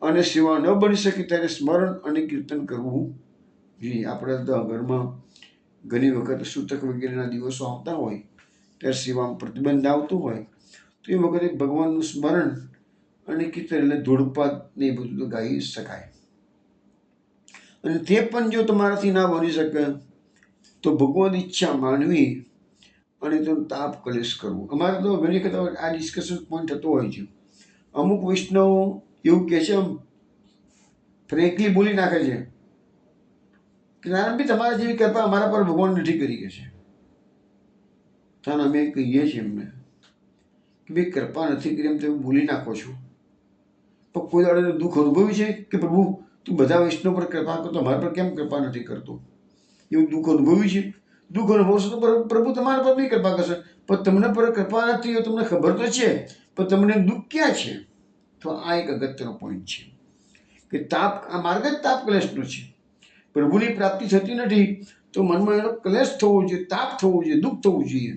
અને સેવા ન બની શકે ત્યારે સ્મરણ અને કીર્તન કરવું જોઈએ. આપણે તો ઘરમાં ઘણી વખત સૂતક વગેરેના દિવસો આવતા હોય ત્યારે સેવામાં પ્રતિબંધ આવતો હોય તો એ વખતે ભગવાનનું સ્મરણ અને કીર્તન એટલે ધૂળપાત ને એ બધું તો ગાઈ શકાય. અને તે પણ જો તમારાથી ના બની શકે તો ભગવાન ઈચ્છા માનવી અને તો તાપ કલેશ કરવો. અમારે તો ઘણી વખત આ ડિસ્કશન પોઈન્ટ થતો હોય છે. અમુક વૈષ્ણવ એવું કહે છે, ફ્રેન્કલી બોલી નાખે છે કે નારાયણભાઈ, તમારા જેવી કૃપા અમારા પર ભગવાન નથી કરી કે છે. તાન અમે કહીએ છીએ એમને કે ભાઈ, કૃપા નથી કરી એમ તમે બોલી નાખો છો, પણ કોઈ દાડે દુઃખ અનુભવ્યું છે કે પ્રભુ તું બધા વૈષ્ણવ પર કૃપા કરતો, અમારા પર કેમ કૃપા નથી કરતો? એવું દુઃખ અનુભવ્યું છે? દુઃખ અનુભવશો તો પ્રભુ તમારા પર બી કૃપા કરશે, પણ તમને પર કૃપા નથી એ તમને ખબર તો છે, પણ તમને દુઃખ ક્યાં છે? તો આ એક અગત્યનો પોઈન્ટ છે કે તાપ, આ માર્ગ જ તાપ કલેશનો છે. પ્રભુની પ્રાપ્તિ થતી નથી તો મનમાં એનો કલેશ થવો જોઈએ, તાપ થવો જોઈએ, દુઃખ થવું જોઈએ.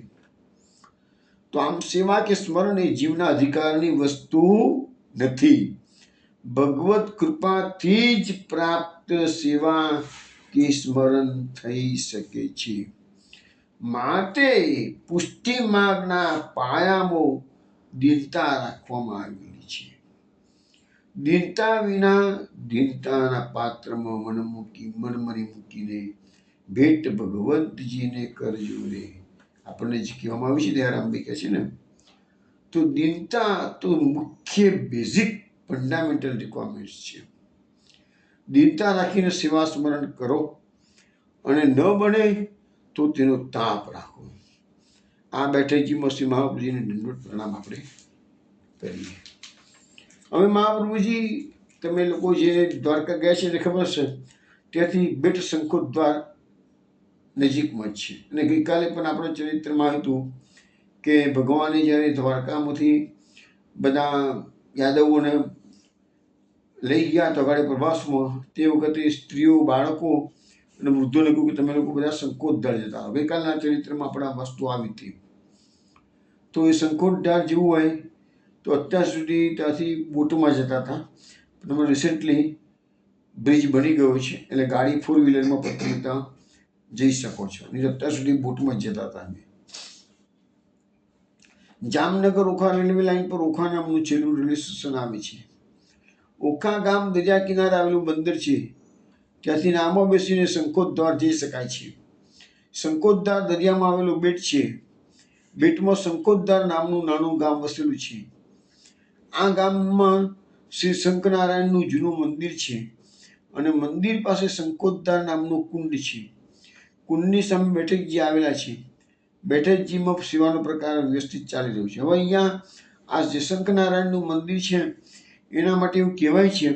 તો આમ સેવા કે સ્મરણ એ જીવના અધિકારની વસ્તુ નથી. ભગવત કૃપાથી જ પ્રાપ્ત સેવા કે સ્મરણ થઈ શકે છે. માટે પુષ્ટિ માર્ગના પાયામાં દીનતા રાખવામાં આવેલી છે. દીનતા વિના દીનતાના પાત્રમાં મનમરી મૂકીને ભેટ ભગવંતજીને કરજો રે. આપણને જે કહેવામાં આવ્યું છે દયારામભાઈ કહે છે ને, તો દીનતા તો મુખ્ય બેઝિક ફંડામેન્ટલ રિક્વાયરમેન્ટ્સ છે. દીનતા રાખીને સેવા સ્મરણ કરો અને ન બને તો તેનો તાપ રાખો. આ બેઠકજીમાં શ્રી મહાપ્રભુજીને દંડવત પ્રણામ આપણે કરીએ. હવે મહાપ્રભુજી, તમે લોકો જે દ્વારકા ગયા છે એને ખબર છે, ત્યાંથી બેટ શંખો દ્વાર નજીકમાં જ છે. અને ગઈકાલે પણ આપણા ચરિત્રમાં આવ્યું હતું કે ભગવાને જ્યારે દ્વારકામાંથી બધા યાદવોને લઈ ગયા તો ગાડી પ્રવાસમાં, તે વખતે સ્ત્રીઓ, બાળકો અને વૃદ્ધોને કહ્યું કે તમે લોકો બધા શંખોદ્ધાર જતા. ગઈકાલના ચરિત્રમાં આપણા વસ્તુ આવી હતી. તો એ શંખોદ્ધાર જેવું હોય તો અત્યાર સુધી ત્યાંથી બોટમાં જતા હતા, પણ રિસેન્ટલી બ્રિજ બની ગયો છે એટલે ગાડી 4 વ્હીલરમાં પણ તમે ત્યાં જઈ શકો છો. નહીં અત્યાર સુધી બોટમાં જ જતા હતા. અમે જામનગર ઓખા રેલવે લાઇન પર ઓખા નામનું છેલ્લું રેલવે સ્ટેશન આવે છે. ઓખા ગામ દરિયા કિનારે આવેલું બંદર છે. ત્યાંથી નાવમાં બેસીને શંખોદ્ધાર જઈ શકાય છે. શંખોદ્ધાર દરિયામાં આવેલું બેટ છે. બેટમાં શંખોદ્ધાર નામનું નાનું ગામ વસેલું છે. આ ગામમાં શ્રી શંકરનારાયણનું જૂનું મંદિર છે અને મંદિર પાસે શંખોદ્ધાર નામનું કુંડ છે. કુંડની સામે બેઠકજી આવેલા છે. બેઠકજીમાં સેવાનો પ્રકાર વ્યવસ્થિત ચાલી રહ્યો છે. હવે અહીંયા આ જે શંકરનારાયણનું મંદિર છે એના માટે એવું કહેવાય છે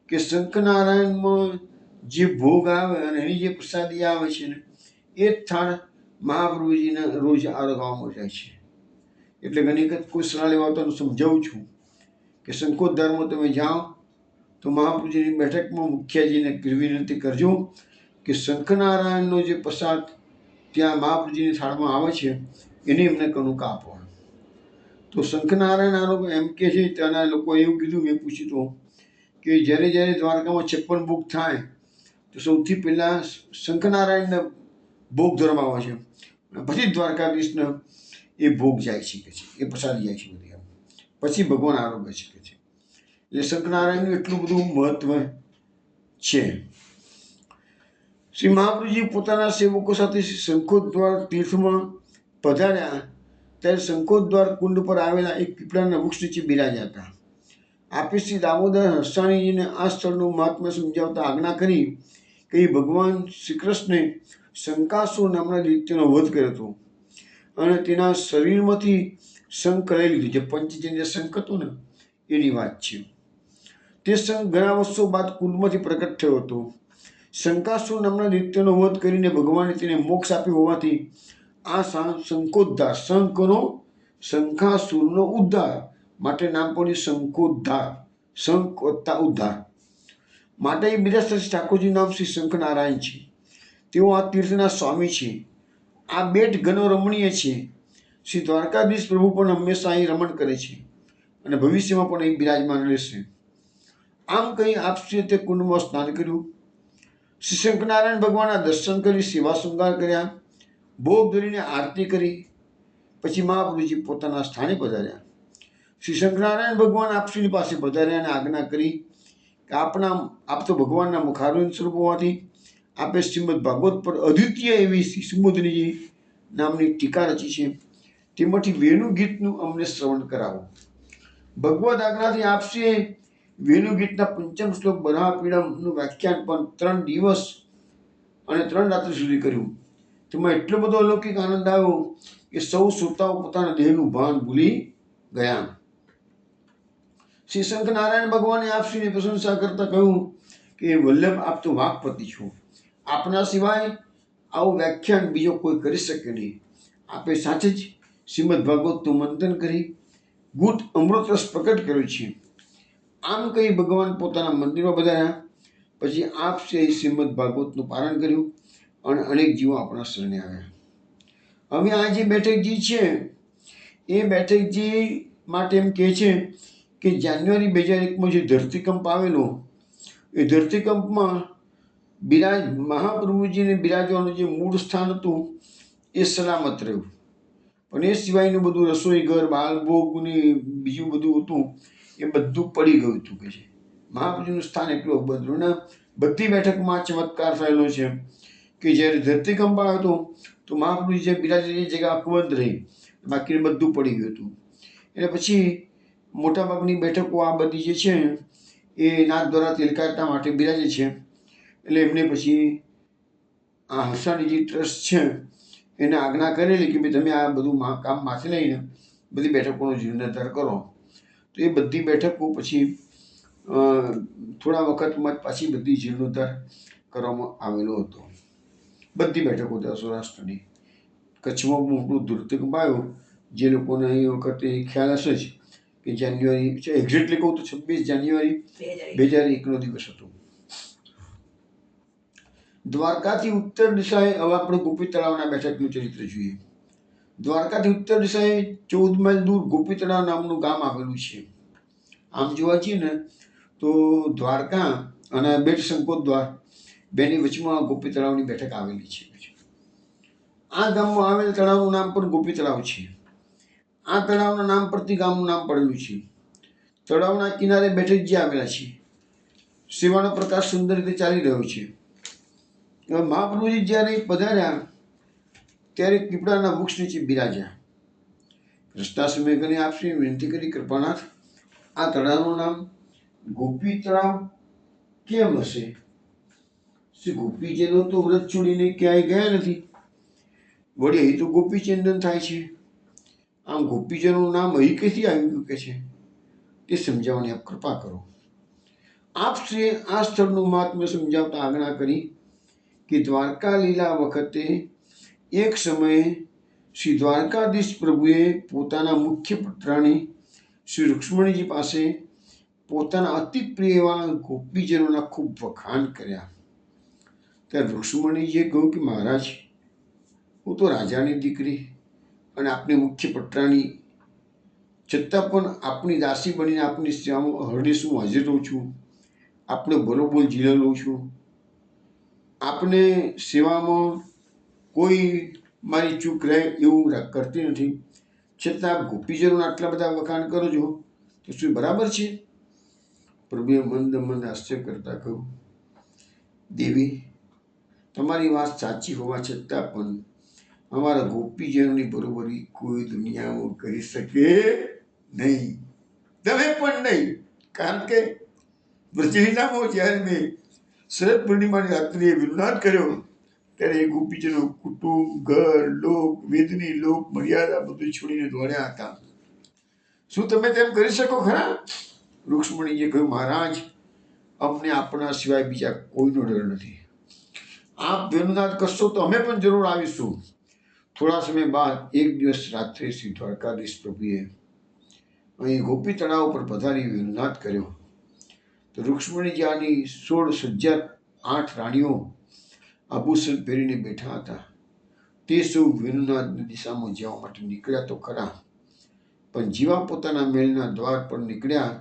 કે શંકરનારાયણમાં જે ભોગ આવે અને એની જે પ્રસાદી આવે છે ને એ જ થાળ મહાપ્રભુજીને રોજ આરોગવામાં જાય છે. એટલે ઘણી વખત કોઈ સલાહ લેવા તો સમજાવું છું કે શંકોદ્ધારમાં તમે જાઓ તો મહાપ્રભુજીની બેઠકમાં મુખ્યજીને વિનંતી કરજો કે શંખનારાયણનો જે પ્રસાદ ત્યાં મહાપ્રભુજીની થાળમાં આવે છે એની એમને કણુક આપો. તો શંખનારાયણ આ લોકો એમ કે છે, ત્યાંના લોકો એવું કીધું, મેં પૂછ્યું તો કે જ્યારે જ્યારે દ્વારકામાં 56 ભોગ થાય તો સૌથી પહેલાં શંખનારાયણને ભોગ ધરવામાં આવે છે, પછી દ્વારકાધીશને એ ભોગ જાય છે કે છે, એ પ્રસાદ જાય છે બધી, પછી ભગવાન આરોગ્ય છે કે છે. એટલે શંખનારાયણનું એટલું બધું મહત્વ છે. શ્રી મહાપ્રભુજી પોતાના સેવકો સાથે શંખોદ્વાર તીર્થમાં પધાર્યા ત્યારે શંખોદ્વાર કુંડ પર આવેલા એક પીપળાના વૃક્ષ નીચે બિરાજ્યા હતા. આપે શ્રી દામોદર હરસાણીજીને આ સ્થળનું મહાત્મ્ય સમજાવતા આજ્ઞા કરી કે ભગવાન શ્રી કૃષ્ણે શંકાસુર નામના દૈત્યનો વધ કર્યો હતો અને તેના શરીરમાંથી શંખ લઈ લીધું, જે પંચજન્ય શંખ હતો ને એની વાત છે. તે શંખ ઘણા વર્ષો બાદ કુંડમાંથી પ્રગટ થયો હતો. શંકાસુર નામના દૈત્યનો વધ કરીને ભગવાને તેને મોક્ષ આપ્યો હોવાથી આ શંખોદ્ધાર, શંખનો શંખાસુરનો ઉદ્ધાર માટે નામ પડ્યું શંખોદ્ધાર, શંખ વત્તા ઉદ્ધાર માટે એ બિરાજતા ઠાકોરજી નામ શ્રી શંખનારાયણ છે. તેઓ આ તીર્થના સ્વામી છે. આ બેટ ઘણો રમણીય છે. શ્રી દ્વારકાધીશ પ્રભુ પણ હંમેશા અહીં રમણ કરે છે અને ભવિષ્યમાં પણ અહીં બિરાજમાન રહેશે. આમ કહી આપશ્રીએ તે કુંડમાં સ્નાન કર્યું. શ્રી શંખનારાયણ ભગવાનના દર્શન કરી સેવા શૃંગાર કર્યા, ભોગ ધરીને આરતી કરી, પછી મહાપ્રભુજી પોતાના સ્થાને પધાર્યા. શ્રી શંકરનારાયણ ભગવાન આપશ્રીની પાસે પધાર્યા અને આજ્ઞા કરી કે આપ તો ભગવાનના મુખારવિંદ સ્વરૂપ હોવાથી આપે શ્રીમદ ભાગવત પર અદ્વિતીય એવી શ્રી સુબોધનીજી નામની ટીકા રચી છે, તેમાંથી વેણુગીતનું અમને શ્રવણ કરાવો. ભગવદ આજ્ઞાથી આપશ્રીએ વેણુગીતના 5મ શ્લોક બરહાપીડમનું વ્યાખ્યાન પણ 3 દિવસ અને 3 રાત્રિ સુધી કર્યું. તેમાં એટલો બધો અલૌકિક આનંદ આવ્યો કે સૌ શ્રોતાઓ પોતાના દેહનું ભાન ભૂલી ગયા. શ્રી શંખનારાયણ ભગવાને આપશ્રીની પ્રશંસા કરતા કહ્યું કે વલ્લભ, આપ તો વાકપતિ છો. આપના સિવાય આવું વ્યાખ્યાન બીજો કોઈ કરી શકે નહીં. આપે સાચે જ શ્રીમદ ભાગવતનું મંથન કરી ગુટ અમૃત રસ પ્રકટ કર્યો છે. આમ કહી ભગવાન પોતાના મંદિરમાં પધાર્યા. પછી આપશ્રીએ શ્રીમદ ભાગવતનું પારણ કર્યું અને અનેક જીવો આપણા શરણે આવ્યા. હવે આ જે બેઠકજી છે એ બેઠકજી માટે એમ કહે છે કે જાન્યુઆરી 2001માં જે ધરતીકંપ આવેલો એ ધરતીકંપમાં મહાપ્રભુજીને બિરાજવાનું જે મૂળ સ્થાન હતું એ સલામત રહ્યું, પણ એ સિવાયનું બધું રસોઈ ઘર, બાલભોગની બીજું બધું હતું એ બધું પડી ગયું હતું કે છે. મહાપ્રભુજીનું સ્થાન એટલું અભદ્ર ને બધી બેઠકમાં ચમત્કાર થયેલો છે કે જ્યારે ધરતીકંપ આવ્યો હતો તો મહાપ્રભુજી જે બિરાજેલી જગ્યા અકબંધ રહી, બાકી બધું પડી ગયું હતું. એટલે પછી મોટાભાગની બેઠકો આ બધી જે છે એ નાથ દ્વારા તિલકાતા માટે બિરાજે છે. એટલે એમને પછી આ હર્ષાણીજી ટ્રસ્ટ છે એને આજ્ઞા કરેલી કે ભાઈ તમે આ બધું કામ માથે લઈને બધી બેઠકોનો જીર્ણોદ્ધાર કરો. તો એ બધી બેઠકો પછી થોડા વખતમાં જ પાછી બધી જીર્ણોદ્ધાર કરવામાં આવેલો હતો. બધી બેઠકો ત્યાં સૌરાષ્ટ્રની. કચ્છમાં મોટું ધરતીકંપ આવ્યો, જે લોકોને એ વખતે ખ્યાલ હશે જ કે જાન્યુઆરી, એક્ઝેક્ટલી કહું તો 26 જાન્યુઆરી 2001નો દિવસ હતો. દ્વારકાથી ઉત્તર દિશાએ હવે આપણે ગોપી તળાવના બેઠકનું ચરિત્ર જોઈએ. દ્વારકાથી ઉત્તર દિશાએ 14 માઇલ દૂર ગોપી તળાવ નામનું ગામ આવેલું છે. આમ જોવા જઈએ ને તો દ્વારકા અને બેટ શંકોદ્વાર બેની વચમાં ગોપી તળાવની બેઠક આવેલી છે. આ ગામમાં આવેલ તળાવનું નામ પણ ગોપી તળાવ છે. આ તળાવના નામ પરથી ગામનું નામ પડેલું છે. તળાવના કિનારે બેઠકજી આવેલા છે. સેવાનો પ્રકાશ સુંદર રીતે ચાલી રહ્યો છે. મહાપ્રભુજી જ્યારે પધાર્યા ત્યારે પીપળાના વૃક્ષ નીચે બિરાજ્યા. કૃષ્ણાશ્રમે કરીને આપશ્રી વિનંતી કરી, કૃપાનાથ, આ તળાવનું નામ ગોપી તળાવ કેમ હશે? શ્રી ગોપીજીનો તો વ્રત છોડીને ક્યાંય ગયા નથી, વળી અહીં તો ગોપીચંદન થાય છે. આમ ગોપીજનનું નામ અહીં ક્યાંથી આવ્યું કે છે તે સમજાવવાની આપ કૃપા કરો. આપ શ્રીએ આ સ્થળનું મહાત્મ્ય સમજાવતા આજ્ઞા કરી કે દ્વારકા લીલા વખતે એક સમયે શ્રી દ્વારકાધીશ પ્રભુએ પોતાના મુખ્ય પટરાણી શ્રી રૂક્ષ્મણીજી પાસે પોતાના અતિ પ્રિય એવા ગોપીજનોના ખૂબ વખાણ કર્યા. ત્યારે રૂક્ષ્મણીજીએ કહ્યું કે મહારાજ, હું તો રાજાની દીકરી અને આપની મુખ્ય પટરાણી, છતાં પણ આપની દાસી બનીને આપની સેવામાં હરદેશ હું હાજર રહું છું, આપને બરોબર ઝીલે લઉં છું. આપને સેવામાં કોઈ મારી ચૂક રહે એવું કરતી નથી, છતાં આપ ગોપીજનોના આટલા બધા વખાણ કરો છો, તો શું બરાબર છે? પ્રભુએ મંદ મંદ હાસ્ય કરતા કહ્યું, દેવી, તમારી વાત સાચી હોવા છતાં પણ અમારા ગોપીજનોની બરોબરી કોઈ દુનિયામાં કરી શકે નહીં, તમે પણ નહીં. કારણ કે બ્રજલીલામાં જ્યારે મેં શરદ પૂર્ણિમાની રાત્રિએ વિનુનાદ કર્યો, ત્યારે એ ગોપીજનો કુટુંબ, ઘર, લોક, વેદની, લોક, મર્યાદા બધું છોડીને દોડ્યા હતા. શું તમે તેમ કરી શકો ખરા? રૂક્ષ્મણીજીએ કહ્યું, મહારાજ, અમને આપણા સિવાય બીજા કોઈનો ડર નથી. આપ વેનુનાદ કરશો તો અમે પણ જરૂર આવીશું. થોડા સમય બાદ એક દિવસ રાત્રે શ્રી દ્વારકાધીશ પ્રભુએ અહીં ગોપી તળાવ પર પધારી વેનુનાદ કર્યો. તો રૂક્ષ્મણીજી આની 16 સજ્જર 8 રાણીઓ આભૂષણ પહેરીને બેઠા હતા. તે સૌ વેનુનાદની દિશામાં જવા માટે નીકળ્યા તો ખરા, પણ જેવા પોતાના મહેલના દ્વાર પર નીકળ્યા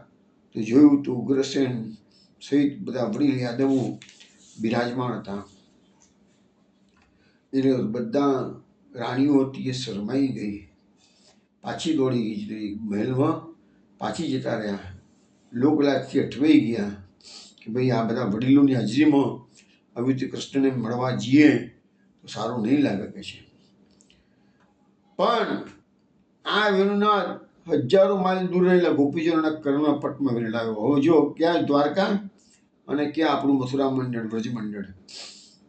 તો જોયું તો ઉગ્રસેન સહિત બધા વડીલ યાદવો બિરાજમાન હતા. એટલે બધા રાણીઓ હતી એ શરમાઈ ગઈ, પાછી દોડી ગઈ મહેલમાં, પાછી જતા રહ્યા. લોકલાજથી અટવાઈ ગયા કે ભાઈ આ બધા વડીલોની હાજરીમાં આવી રીતે કૃષ્ણને મળવા જઈએ તો સારું નહીં લાગે કે છે. પણ આ વેણુનાદ હજારો માઇલ દૂર રહેલા ગોપીજનોના કર્મના પટમાં વિરલાવ્યો. હવે જો ક્યાં દ્વારકા અને ક્યાં આપણું મથુરા મંડળ, વ્રજ મંડળ.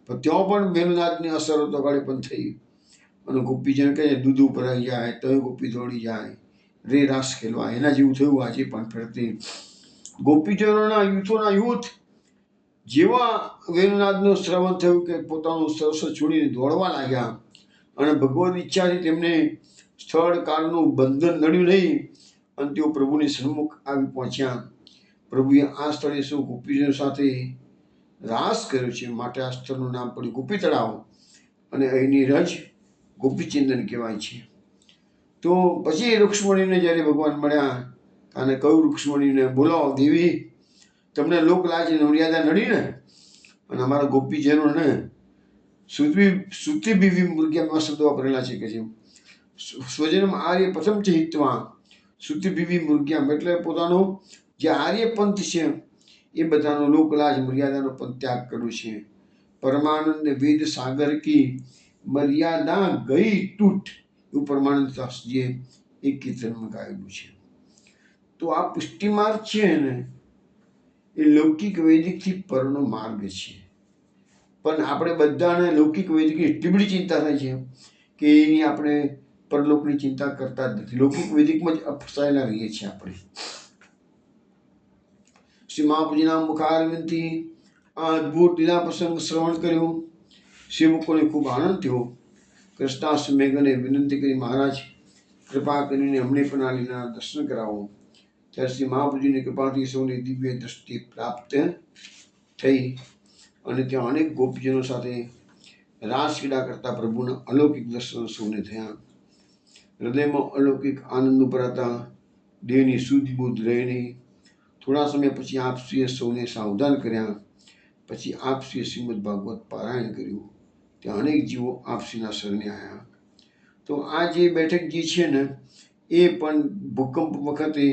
પણ ત્યાં પણ વેણુનાદની અસરો તો ગાડી પણ થઈ. અને ગોપીજન કહે દૂધ ભરાઈ જાય તો ગોપી દોડી જાય, રે રાસ ખેલવા, એના જેવું થયું આજે પણ ફરતી. ગોપીજનોના યુથોના યુથ જેવા વેણુનાદનું શ્રવણ થયું કે પોતાનું સર્વસ્વ છોડીને દોડવા લાગ્યા. અને ભગવદ ઈચ્છાથી તેમને સ્થળ કાળનું બંધન નડ્યું નહીં અને તેઓ પ્રભુની સન્મુખ આવી પહોંચ્યા. પ્રભુએ આ સ્થળે સૌ ગોપીજનો સાથે રાસ કર્યો છે, માટે આ સ્થળનું નામ પડ્યું ગોપી તળાવ અને અહીંની રજ ગોપીચંદન કહેવાય છે. તો પછી રૂક્ષ્મણીને જ્યારે ભગવાન મળ્યા અને કહ્યું રૂક્ષ્મણીને, બોલો દેવી, તમને લોકલાજ મર્યાદા નડી ને? અને અમારા ગોપીજનોને સુતી બીવી મૃગ્યામાં શબ્દો વાપરેલા છે કે છે સ્વજનમ આર્ય પ્રથમ ચહિત્વા, સુતી બીવી મૃગ્યામ એટલે પોતાનો જે આર્ય પંથ છે એ બધાનો લોકલાજ મર્યાદાનો પણ ત્યાગ કર્યો છે. પરમાનંદ વેદ સાગર કી મર્યાદા ગઈ તૂટ, એવું પરમાનંદ દાસજીએ એક કીર્તનમાં ગાયેલું છે. તો આ પુષ્ટિ માર્ગ છે ને એ લૌકિક વૈદિકથી પરનો માર્ગ છે. પણ આપણે બધાને લૌકિક વૈદિકની એટલી બધી ચિંતા થાય છે કે એની આપણે પરલોકની ચિંતા કરતા જ નથી. લૌકિક વૈદિકમાં જ ફસાયેલા રહીએ છીએ આપણે. શ્રી મહાપુજીના મુખારવિંદથી આ અદ્ભુત લીલા પ્રસંગ શ્રવણ કર્યું. સેવકોને ખૂબ આનંદ થયો. કૃષ્ણાસ મેઘને વિનંતી કરી, મહારાજ, કૃપા કરીને અમને પણ આ લીલાના દર્શન કરાવો. ત્યારે શ્રી મહાપુજીની કૃપાથી સૌની દિવ્ય દ્રષ્ટિ પ્રાપ્ત થઈ અને ત્યાં અનેક ગોપીજનો સાથે રાસક્રીડા કરતા પ્રભુના અલૌકિક દર્શન સૌને થયા. હૃદયમાં અલૌકિક આનંદ ભરાતા દેહની શુદ્ધ બુદ્ધ રહે નહીં. થોડા સમય પછી આપશ્રીએ સૌને સાવધાન કર્યા. પછી આપશ્રીએ શ્રીમદ ભાગવત પારાયણ કર્યું. ત્યાં અનેક જીવો આપશ્રીના શરણે આવ્યા. તો આ જે બેઠક જે છે ને એ પણ ભૂકંપ વખતે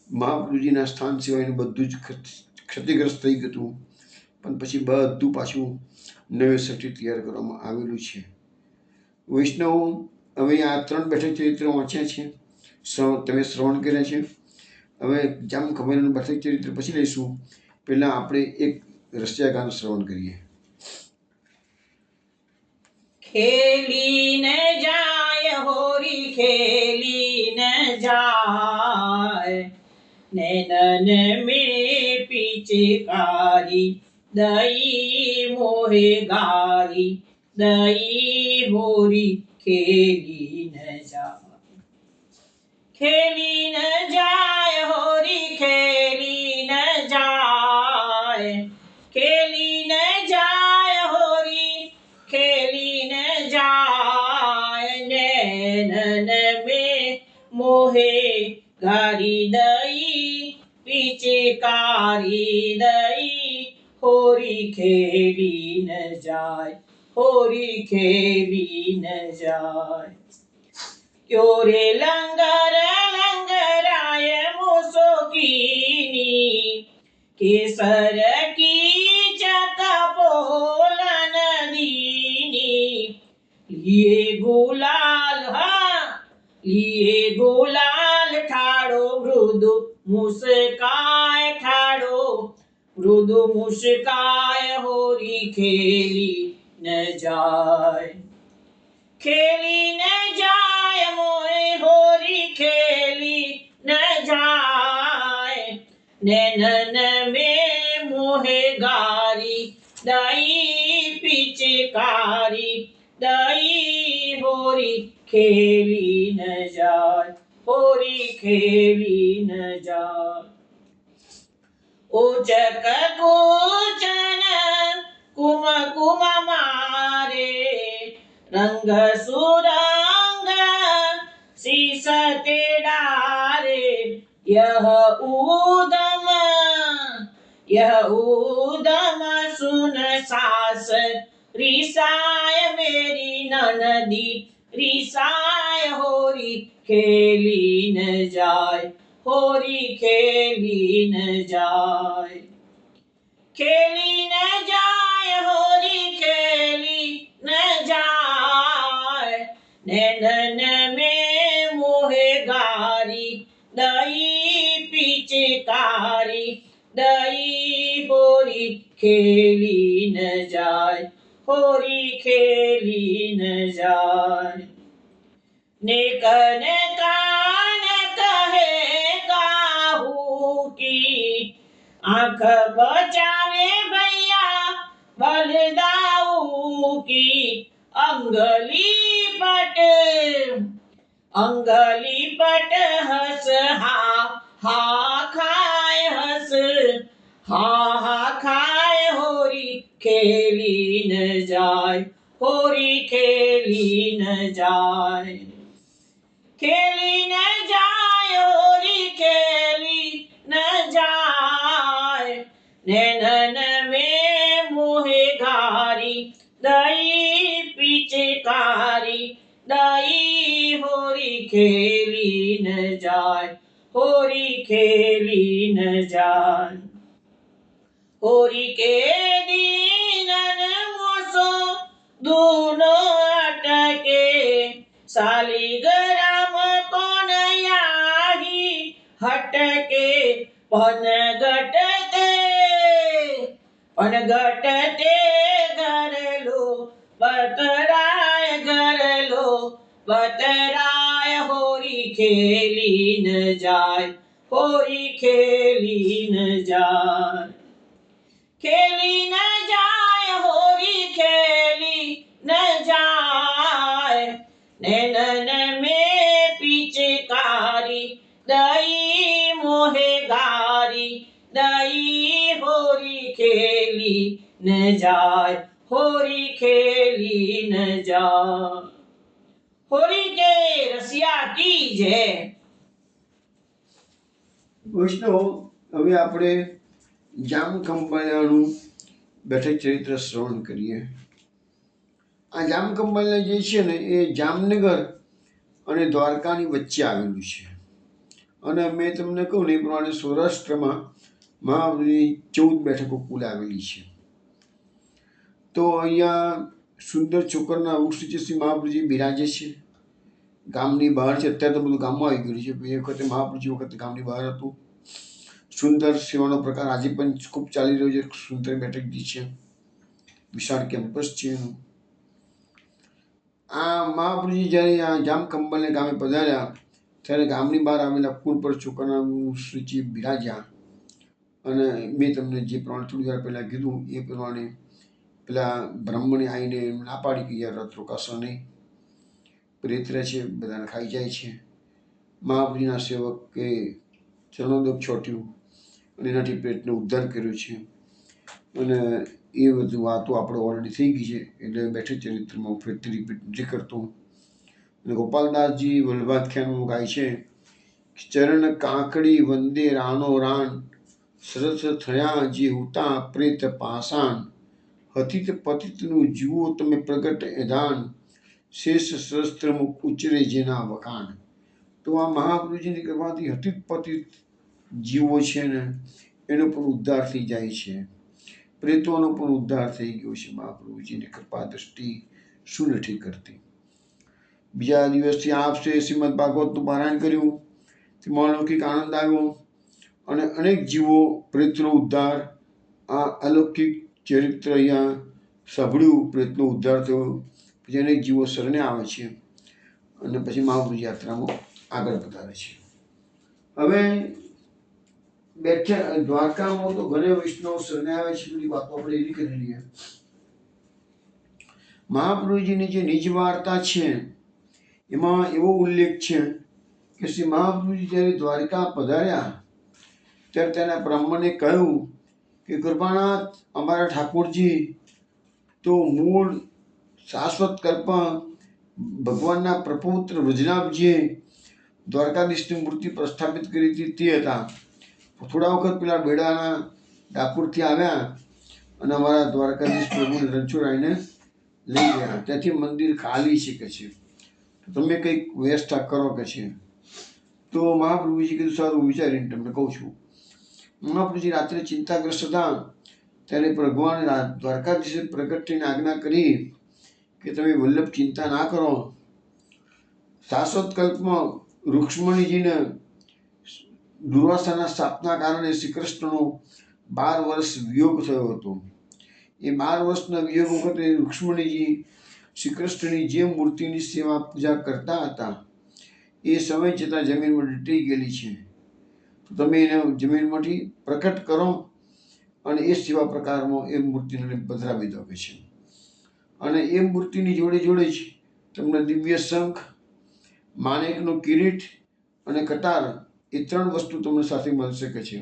મહાપ્રભુજીના સ્થાન સિવાયનું બધું જ ક્ષતિગ્રસ્ત થઈ ગયું હતું. પણ પછી બધું પાછું નવેસરથી તૈયાર કરવામાં આવેલું છે. વૈષ્ણવ હવે આ 3 બેઠક ચરિત્ર વાંચ્યા છે, તમે શ્રવણ કર્યા છે. હવે જામ ખબર બેઠક ચરિત્ર પછી લઈશું. પહેલાં આપણે એક રસિયા ગાન શ્રવણ કરીએ. ખેલીને જાય હોરી ખેલીને જાય, નૈનન મીપી પિચકારી દઈ મોહે ગારી દઈ હોરી ખેલી ન જાય ખેલી ન જાય હોરી ખેલી ન જાય ખેલી ન જાય હોરી ખેલી ન જાય નૈનન में મોહે ગારી દઈ પિચકારી દઈ હોરી ખેલી ન જાય હોરી ખેલી ન જાય क्यों रे लंगर लंगराय मुसोकीनी केसर की चकपोलन दीनी लिए गुलाल हाँ लिए गुलाल ठाड़ो मृदु मुस्काय होरी खेली न जाय खेली न जाय मोए होरी खेली न जाय नैनन में मोहे गारी दई पिचकारी दई होरी खेली न जाय होरी खेली न जाय उचक कुचन कुम कुम मारे रंग सुरंग शीस डारे यह ऊदम सुन सास रिसाय मेरी ननदी रिसाय होरी खेली न जाय होरी खेली न जाय खेली न जाय होरी खेली न जाय नैनन में मोहे गारी दई पिचकारी दई होरी खेली न जाय होरी खेली न जाय नेक ने कान कहे काहू की आंख बचावे भैया बलदाऊ की अंगली पट हंस हा खाए हंस हा खाए होरी खेली न जाय होरी खेली न जाय खेली न जाय होरी खेली न जाय नैनन में मोहे गारी दई पिचकारी दई होरी खेली न जाय होरी खेली न जाय होरी के दीनन मोसो दूनो अटके शालिग्राम कौन याही हटके पनगटते गरलो बतराय होरी खेली न जाय होरी खेली न जाय खेली न जाय होरी खेली न जाय नैनन में पिचकारी दई मोहे गारी दई होरी खेली न जाय होरी खेली न जाय होरी के रसिया की जय વૈષ્ણવ હવે આપણે જામ કંબાળિયાનું બેઠક ચરિત્ર શ્રવણ કરીએ. આ જામ કંબાળિયા જે છે ને એ જામનગર અને દ્વારકાની વચ્ચે આવેલું છે અને મેં તમને કહું ને એ પ્રમાણે સૌરાષ્ટ્રમાં મહાબળની 14 બેઠકો કુલ આવેલી છે. તો અહીંયા સુંદર ચોકરના વૃક્ષ નીચે શ્રી મહાપ્રભુજી બિરાજે છે. ગામની બહાર છે, અત્યારે તો બધું ગામમાં આવી ગયું છે. એ વખતે મહાપ્રભુજી વખતે ગામની બહાર હતું. સુંદર સેવાનો પ્રકાર આજે પણ ખૂબ ચાલી રહ્યો છે. સુંદર બેઠકજી છે, વિશાળ કેમ્પસ છે એનું. આ મહાપ્રભુજી જ્યારે આ જામ કંબલને ગામે પધાર્યા ત્યારે ગામની બહાર આવેલા કુલ પર ચોકરના વૃક્ષ નીચે બિરાજ્યા અને મેં તમને જે પ્રમાણે થોડી વાર પહેલાં કીધું એ પ્રમાણે પેલા બ્રાહ્મણે આવીને ના પાડી કે યાર રાત રોકાશો નહીં, પ્રેત રહે છે, બધાને ખાઈ જાય છે. મહાપ્રભુજીના સેવકે ચરણોદક છોટ્યું અને એનાથી પ્રેતનો ઉદ્ધાર કર્યો છે. અને એ બધું વાતો આપણે ઓલરેડી થઈ ગઈ છે, એટલે બેઠક ચરિત્રમાં હું ફરીથી રિપીટ નથી કરતો. અને ગોપાલદાસજી વલ્લભાખ્યાનમાં ગાય છે, ચરણ કાંકડી વંદે રાનો રાણ, સરસ થયા જે હુતા પ્રેત પાષાણ, હતિત પતિતનું જુઓ તમે પ્રગટ એધાન, શેષ સહસ્ત્ર મુખ ઉચરે જેના વખાણ. તો આ મહાપ્રભુજીની કૃપાથી હતિત પતિત જીવો છે ને એનો પણ ઉદ્ધાર થઈ જાય છે, પ્રેતોનો પણ ઉદ્ધાર થઈ ગયો છે. મહાપ્રભુજીની કૃપા દ્રષ્ટિ શું નથી કરતી. બીજા દિવસથી આપશે શ્રીમદ ભાગવતનું પારાયણ કર્યું, તેમાં અલૌકિક આનંદ આવ્યો અને અનેક જીવો પ્રેતનો ઉદ્ધાર, આ અલૌકિક ચરિત્ર અહીંયા સાંભળ્યું, પ્રેતનો ઉદ્ધાર થયો. પછી અનેક જીવો શરણે આવે છે અને પછી મહાપ્રભુજી યાત્રામાં આગળ વધારે છે. હવે બેઠા દ્વારકામાં તો ઘણે વૈષ્ણવ શરણે આવે છે, બધી વાતો આપણે એની કરી લઈએ. મહાપ્રભુજીની જે નિજ વાર્તા છે એમાં એવો ઉલ્લેખ છે કે શ્રી મહાપ્રભુજી જ્યારે દ્વારકા પધાર્યા ત્યારે તેના બ્રાહ્મણે કહ્યું કે કૃપાનાથ, અમારા ઠાકોરજી તો મૂળ શાશ્વત કલ્પા ભગવાનના પ્રપુત્ર વજનાભજીએ દ્વારકાધીશની મૂર્તિ પ્રસ્થાપિત કરી હતી તે હતા. થોડા વખત પેલા બેડાના ડાકોરથી આવ્યા અને અમારા દ્વારકાધીશ પ્રભુને રણછોડાઈને લઈ ગયા. ત્યાંથી મંદિર ખાલી છે કે છે, તો તમે કંઈક વ્યવસ્થા કરો કે છે. તો મહાપ્રભુજી કીધું સારું, વિચારીને તમને કહું છું. મહાપ્રભુજી રાત્રે ચિંતાગ્રસ્ત હતા ત્યારે ભગવાન દ્વારકાધીશે પ્રગટ થઈને આજ્ઞા કરી કે તમે વલ્લભ ચિંતા ના કરો. શાશ્વત કલ્પમાં રૂક્ષ્મણીજીને દુર્વાસાના શાપના કારણે શ્રી કૃષ્ણનો 12 વર્ષ વિયોગ થયો હતો. એ 12 વર્ષના વિયોગ વખતે રૂક્ષ્મણીજી શ્રી કૃષ્ણની જે મૂર્તિની સેવા પૂજા કરતા હતા એ સમય જતાં જમીનમાં દટાઈ ગયેલી છે. તો તમે એને જમીનમાંથી પ્રકટ કરો અને એ સેવા પ્રકારમાં એ મૂર્તિને પધરાવી દો કે છે. અને એ મૂર્તિની જોડે જોડે જ તમને દિવ્ય શંખ, માણેકનો કિરીટ અને કટાર, એ 3 વસ્તુ તમને સાથે મળી શકે છે.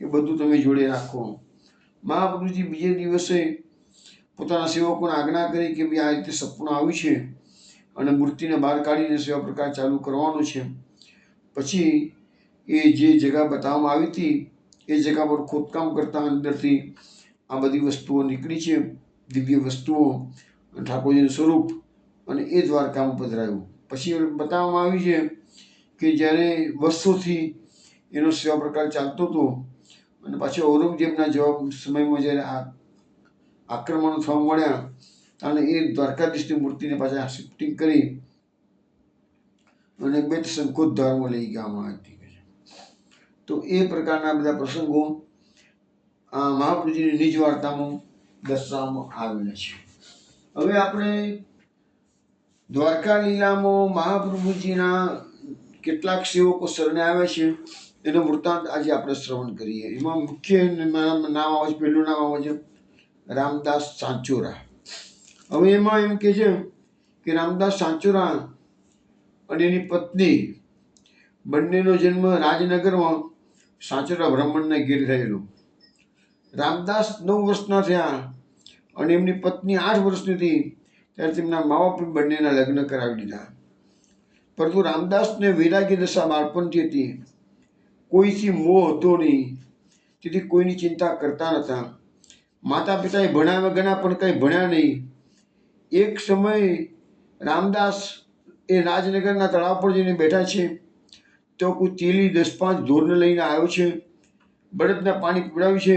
એ બધું તમે જોડે રાખો. મહાપ્રભુજી બીજે દિવસે પોતાના સેવકોને આજ્ઞા કરી કે ભાઈ આ રીતે સપનું આવ્યું છે અને મૂર્તિને બહાર કાઢીને સેવા પ્રકાર ચાલુ કરવાનો છે. પછી એ જે જગ્યા બતાવવામાં આવી હતી એ જગ્યા પર ખોદકામ કરતા અંદરથી આ બધી વસ્તુઓ નીકળી છે, દિવ્ય વસ્તુઓ, ઠાકોરજીનું સ્વરૂપ, અને એ દ્વારકામાં પધરાયું. પછી બતાવવામાં આવ્યું છે કે જ્યારે વર્ષોથી એનો સેવા પ્રકાર ચાલતો હતો અને પાછો ઔરંગઝેબના જવાબ સમયમાં જ્યારે આ આક્રમણો થવા મળ્યા અને એ દ્વારકાધીશની મૂર્તિને પાછા શિફ્ટિંગ કરી અને બેટ શંખોદ્ધારમાં લઈ ગયામાં હતી. તો એ પ્રકારના બધા પ્રસંગો આ મહાપ્રભુજીની નિજ વાર્તામાં દર્શાવવામાં આવેલા છે. હવે આપણે દ્વારકા લીલામાં મહાપ્રભુજીના કેટલાક સેવકો શરણે આવે છે એનો વૃત્તાંત આજે આપણે શ્રવણ કરીએ. એમાં મુખ્ય નામ આવે છે, પહેલું નામ આવે છે રામદાસ સાંચોરા. હવે એમાં એમ કે છે કે રામદાસ સાંચોરા અને એની પત્ની બંનેનો જન્મ રાજનગરમાં સાંચોરા બ્રાહ્મણના ઘેર થયેલો. રામદાસ 9 વર્ષના થયા અને એમની પત્ની 8 વર્ષની હતી ત્યારે તેમના મા બાપે બંનેના લગ્ન કરાવી દીધા. પરંતુ રામદાસને વૈરાગ્ય દશા બાળપણથી હતી, કોઈથી મોહ હતો નહીં, તેથી કોઈની ચિંતા કરતા નહોતા. માતા પિતાએ ભણાવ્યા ગણા પણ કંઈ ભણ્યા નહીં. એક સમય રામદાસ એ રાજનગરના તળાવ પર જઈને બેઠા છે તો કોઈ તેલી 10-5 ઢોરને લઈને આવ્યો છે, બળદના પાણી પીવડાવ્યું છે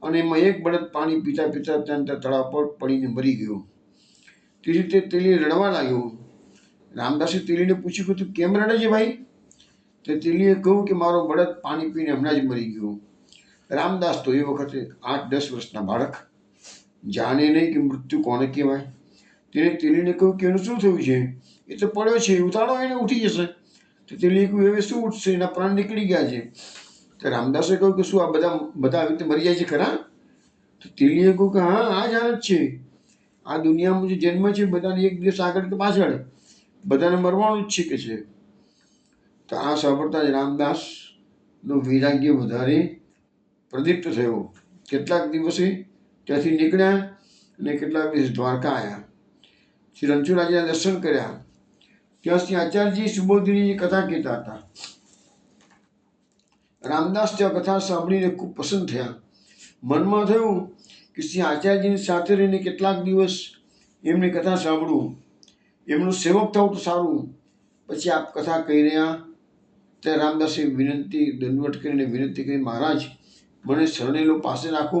અને એમાં એક બળદ પાણી પીતા પીતા ત્યાં તળાવ પર પડીને મરી ગયો. તેથી તે તેલી રડવા લાગ્યો. રામદાસે તેલીને પૂછ્યું કે તું કેમ રડે છે ભાઈ? તો તેલીએ કહ્યું કે મારો બળદ પાણી પીને હમણાં જ મરી ગયો. રામદાસ તો એ વખતે 8-10 વર્ષના બાળક, જાણે નહીં કે મૃત્યુ કોને કહેવાય. તેને તેલીને કહ્યું કે એનું શું થયું છે? એ તો પડ્યો છે, ઉતારો એને ઉઠી જશે. તો તેલીએ કહ્યું હવે શું ઉઠશે, એના પ્રાણ નીકળી ગયા છે. તો રામદાસે કહ્યું કે શું આ બધા બધા આવી રીતે મરી જાય છે ખરા? તો તેલીએ કહ્યું કે હા, આ જ હાલત છે. આ દુનિયામાં જે જન્મ છે બધાને એક દિવસ આગળ કે પાછળ બધાને મરવાનું જ છે કે છે. તો આ સાંભળતા જ રામદાસનો વૈરાગ્ય વધારે પ્રદીપ્ત થયો. કેટલાક દિવસે ત્યાંથી નીકળ્યા અને કેટલાક દિવસ દ્વારકા આવ્યા. શ્રી રણછોડરાયના દર્શન કર્યા. ત્યાં શ્રી આચાર્યજી સુબોધિની કથા કહેતા હતા. રામદાસ ત્યાં કથા સાંભળીને ખૂબ પસંદ થયા. મનમાં થયું કે શ્રી આચાર્યજીની સાથે રહીને કેટલાક દિવસ એમની કથા સાંભળવું, એમનું સેવક થવું તો સારું. પછી આપ કથા કહી રહ્યા ત્યારે રામદાસે દંડવત કરીને વિનંતી કરી, મહારાજ મને શરણેલો પાસે રાખો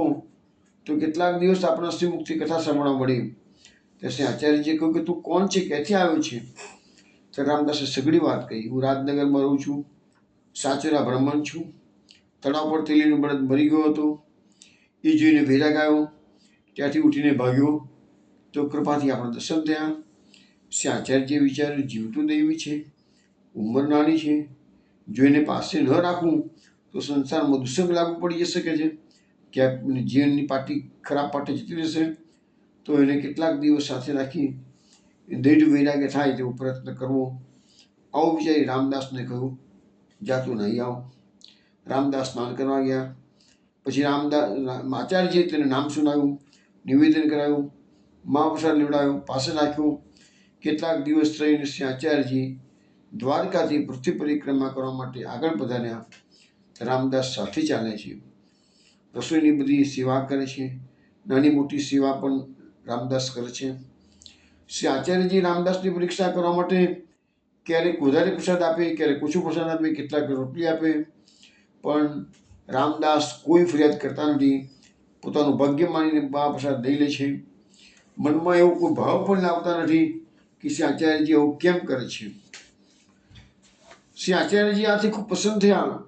તો કેટલાક દિવસ આપણા શ્રીમુખથી કથા સાંભળવા મળી. ત્યારે શ્રી આચાર્યજીએ કહ્યું કે તું કોણ છે, ક્યાંથી આવ્યો છે? ત્યારે રામદાસે સઘળી વાત કહી. હું રાજનગરમાં રહું છું, સાચેલા બ્રાહ્મણ છું. તળાવ પર તેલીનો બળદ મરી ગયો હતો, એ જોઈને વૈરાગ આવ્યો, ત્યાંથી ઉઠીને ભાગ્યો. તો કૃપાથી આપણા દર્શન થયા. શ્રી આચાર્યજીએ વિચાર્યું, જીવ તો દૈવી છે, ઉંમર નાની છે, જો એને પાસે ન રાખવું તો સંસારમાં દુસંગ લાગુ પડી શકે છે, ક્યાંક જીવનની પાટી ખરાબ પાટે જતી રહેશે. તો એને કેટલાક દિવસ સાથે રાખી દૈઢ વૈરાગ્ય થાય તેવો પ્રયત્ન કરવો. આવું વિચારી રામદાસને કહ્યું, જાતું નહીં આવ. રામદાસ સ્નાન કરવા ગયા. પછી આચાર્યજીએ તેને નામ સુનાવ્યું, નિવેદન કરાવ્યું, મહાપ્રસાદ લેવડાવ્યો, પાસે રાખ્યો. કેટલાક દિવસ રહીને શ્રી આચાર્યજી દ્વારકાથી પૃથ્વી પરિક્રમા કરવા માટે આગળ પધાર્યા. રામદાસ સાથે ચાલે છે, રસોઈની બધી સેવા કરે છે, નાની મોટી સેવા પણ રામદાસ કરે છે. શ્રી આચાર્યજી રામદાસની પરીક્ષા કરવા માટે ક્યારેક વધારે પ્રસાદ આપે, ક્યારેક ઓછો પ્રસાદ આપે, કેટલાક રોટલી આપે, પણ રામદાસ કોઈ ફરિયાદ કરતા નથી. પોતાનું ભાગ્ય માનીને મહાપ્રસાદ લઈ લે છે. મનમાં એવો કોઈ ભાવ પણ લાવતા નથી કે શ્રી આચાર્યજી એવું કેમ કરે છે. શ્રી આચાર્યજી આથી ખૂબ પસંદ થયા.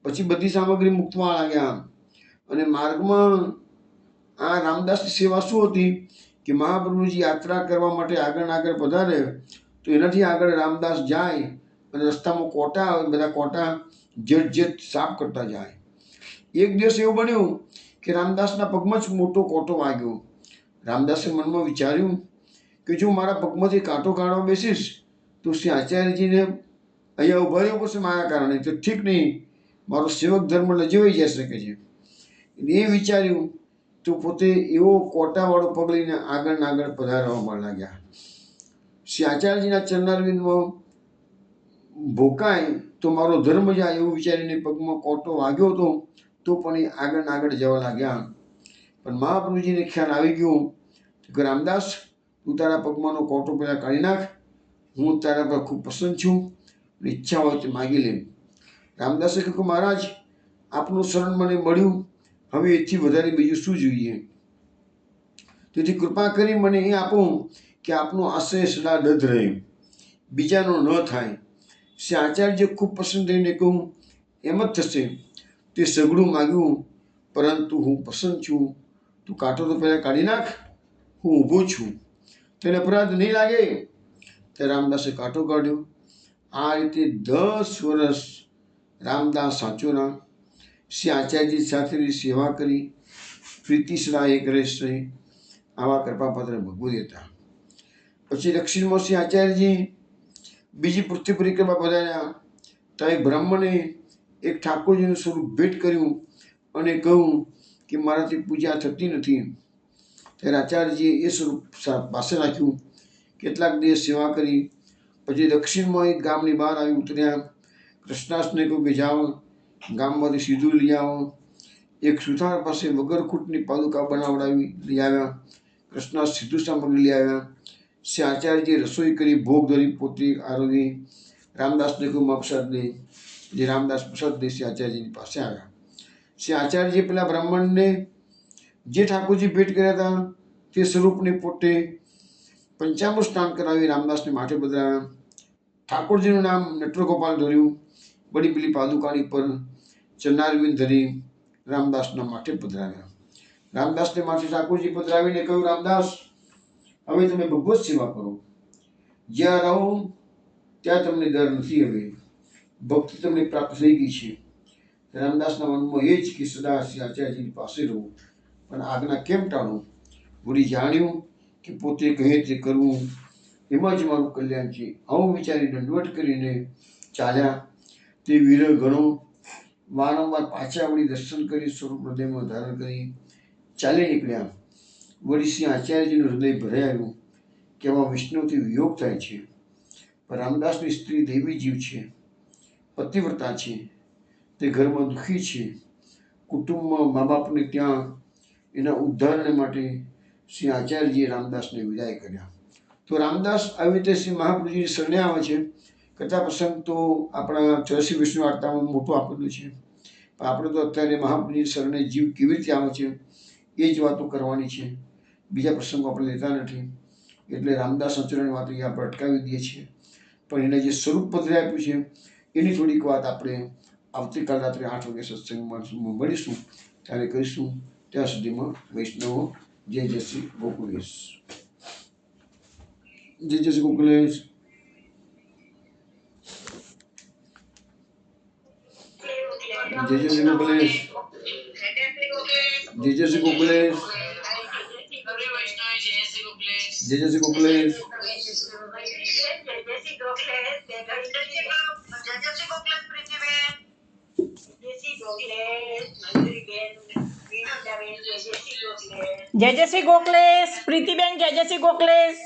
પછી બધી સામગ્રી મૂકવા લાગ્યા. અને માર્ગમાં આ રામદાસની સેવા શું હતી કે મહાપ્રભુજી યાત્રા કરવા માટે આગળ પધારે તો એનાથી આગળ રામદાસ જાય અને રસ્તામાં કોટા આવે, બધા કોટા જટ સાફ કરતા જાય. એક દિવસ એવું બન્યું કે રામદાસના પગમાં જ મોટો કોટો વાગ્યો. રામદાસે મનમાં વિચાર્યું કે જો મારા પગમાંથી કાંટો કાઢવા બેસીશ તો શ્રી આચાર્યજીને અહીંયા ઉભા રહેવું પડશે મારા કારણે, તો ઠીક નહીં, મારો સેવક ધર્મ લજવાઈ જઈ શકે છે. એ વિચાર્યું તો પોતે એવો કોટાવાળો પગ લઈને આગળ પધારવા લાગ્યા. શ્રી આચાર્યજીના ચરણારવિંદમાં ભોકાય તો મારો ધર્મ જાય એવું વિચારીને પગમાં કોટો વાગ્યો હતો, તો પણ એ આગળ જવા લાગ્યા. પણ મહાપ્રભુજીને ખ્યાલ આવી ગયો કે રામદાસ, તું તારા પગમાંનો કોટો પહેલાં કાઢી નાખ, હું તારા પર ખૂબ પસંદ છું, ઈચ્છા હોય તો માગી લે. રામદાસે કહ્યું, મહારાજ આપનું શરણ મને મળ્યું, હવે એથી વધારે બીજું શું જોઈએ? તેથી કૃપા કરી મને એ આપો કે આપનો આશ્રય સદા દઢ રહે, બીજાનો ન થાય. શ્રી આચાર્ય ખૂબ પસંદ થઈને કહું, એમ જ થશે. તે સઘળું માગ્યું, પરંતુ હું પસંદ છું, તું કાંટો તો પહેલાં કાઢી નાખ, હું ઊભો છું, તેને અપરાધ નહીં લાગે. ત્યારે રામદાસે કાંટો કાઢ્યો. આ રીતે 10 વર્ષ રામદાસ સાચોના શ્રી આચાર્યજી સાથેની સેવા કરી, પ્રીતિસરા એક રહેશ રહી. આવા કૃપાપાત્ર ભગવતી હતા. પછી દક્ષિણમાં શ્રી આચાર્યજી બીજી પૃથ્વી પરિક્રમા પધાર્યા. ત્યાં એક બ્રાહ્મણે એક ઠાકોરજીનું સ્વરૂપ ભેટ કર્યું અને કહ્યું કે મારાથી પૂજા થતી નથી. ત્યારે આચાર્યજીએ એ સ્વરૂપ પાસે રાખ્યું. કેટલાક દિવસ સેવા કરી. પછી દક્ષિણમાં એક ગામની બહાર આવી ઉતર્યા. કૃષ્ણાસને કહ્યું કે જાઓ, ગામમાંથી સીધું લઈ આવો. એક સુથાર પાસે વગર ખૂટની પાદુકા બનાવડાવી લઈ આવ્યા. કૃષ્ણાસ સીધું સામગ્રી લઈ આવ્યા. શ્રી આચાર્યજીએ રસોઈ કરી, ભોગ ધરી, પોતે આરોગી. રામદાસને કહ્યું પ્રસાદ દે. જે રામદાસ પ્રસાદ દે શ્રી આચાર્યજીની પાસે આવ્યા. શ્રી આચાર્યજીએ પેલા બ્રાહ્મણને જે ઠાકોરજી ભેટ કર્યા હતા તે સ્વરૂપને પોતે પંચામૃત સ્નાન કરાવી રામદાસને માથે પધરાવ્યા. ઠાકોરજીનું નામ નટવરગોપાલ ધર્યું. બડી પેલી પાદુકાની પર ચરણારવિંદ ધરી રામદાસના માથે પધરાવ્યા. રામદાસને માથે ઠાકોરજી પધરાવીને કહ્યું, રામદાસ, હવે તમે ભગવત સેવા કરો. જ્યાં રહો ત્યાં તમને ડર નથી. હવે ભક્તિ તમને પ્રાપ્ત થઈ ગઈ છે. રામદાસના મનમાં એ જ કે સદા શ્રી આચાર્યજીની પાસે રહું, પણ આજ્ઞા કેમ ટાળું? વળી જાણ્યું કે પોતે કહે તે કરવું એમાં જ મારું કલ્યાણ છે. આવું વિચારી દંડવટ કરીને ચાલ્યા. તે વિરહ ગણો વારંવાર પાછા વળી દર્શન કરી સ્વરૂપ હૃદયમાં ધારણ કરી ચાલી નીકળ્યા. વળી શ્રી આચાર્યજીનું હૃદય ભરાઈ આવ્યું કે આમાં વિષ્ણુથી વિયોગ થાય છે. પણ રામદાસની સ્ત્રી દેવી જીવ છે, પતિવ્રતા છે, તે ઘરમાં દુઃખી છે. કુટુંબમાં મા બાપને ત્યાં એના ઉદ્ધારને માટે શ્રી આચાર્યજીએ રામદાસને વિદાય કર્યા. તો રામદાસ આવી રીતે શ્રી મહાપ્રભુજીની શરણે આવે છે. કથા પ્રસંગ તો આપણા 84 વિષ્ણુ વાર્તામાં મોટું આપેલું છે, પણ આપણે તો અત્યારે મહાપ્રભુજીની શરણે જીવ કેવી રીતે આવે છે એ જ વાતો કરવાની છે. બીજા પ્રસંગો આપણે લેતા નથી, એટલે રામદાસના ચરણની વાત અહીંયા આપણે અટકાવી દઈએ છીએ. પણ એને જે સ્વરૂપ પત્ર આપ્યું છે એની થોડીક વાત આપણે આવતીકાલ રાત્રે 8 વાગે સત્સંગમાં મળીશું, ત્યારે કરીશું. ત્યાં સુધીમાં વૈષ્ણવો જય જય શ્રી ગોકુલેશ. જય જય શ્રી ગોકુલેશ. જય જય શ્રી ગોકુલેશ. જય જય શ્રી ગોકુલેશ. જય જય શ્રી ગોકુલેશ. જય જય શ્રી ગોખલેશ પ્રીતિબેન, જય જય શ્રી ગોખલેશ.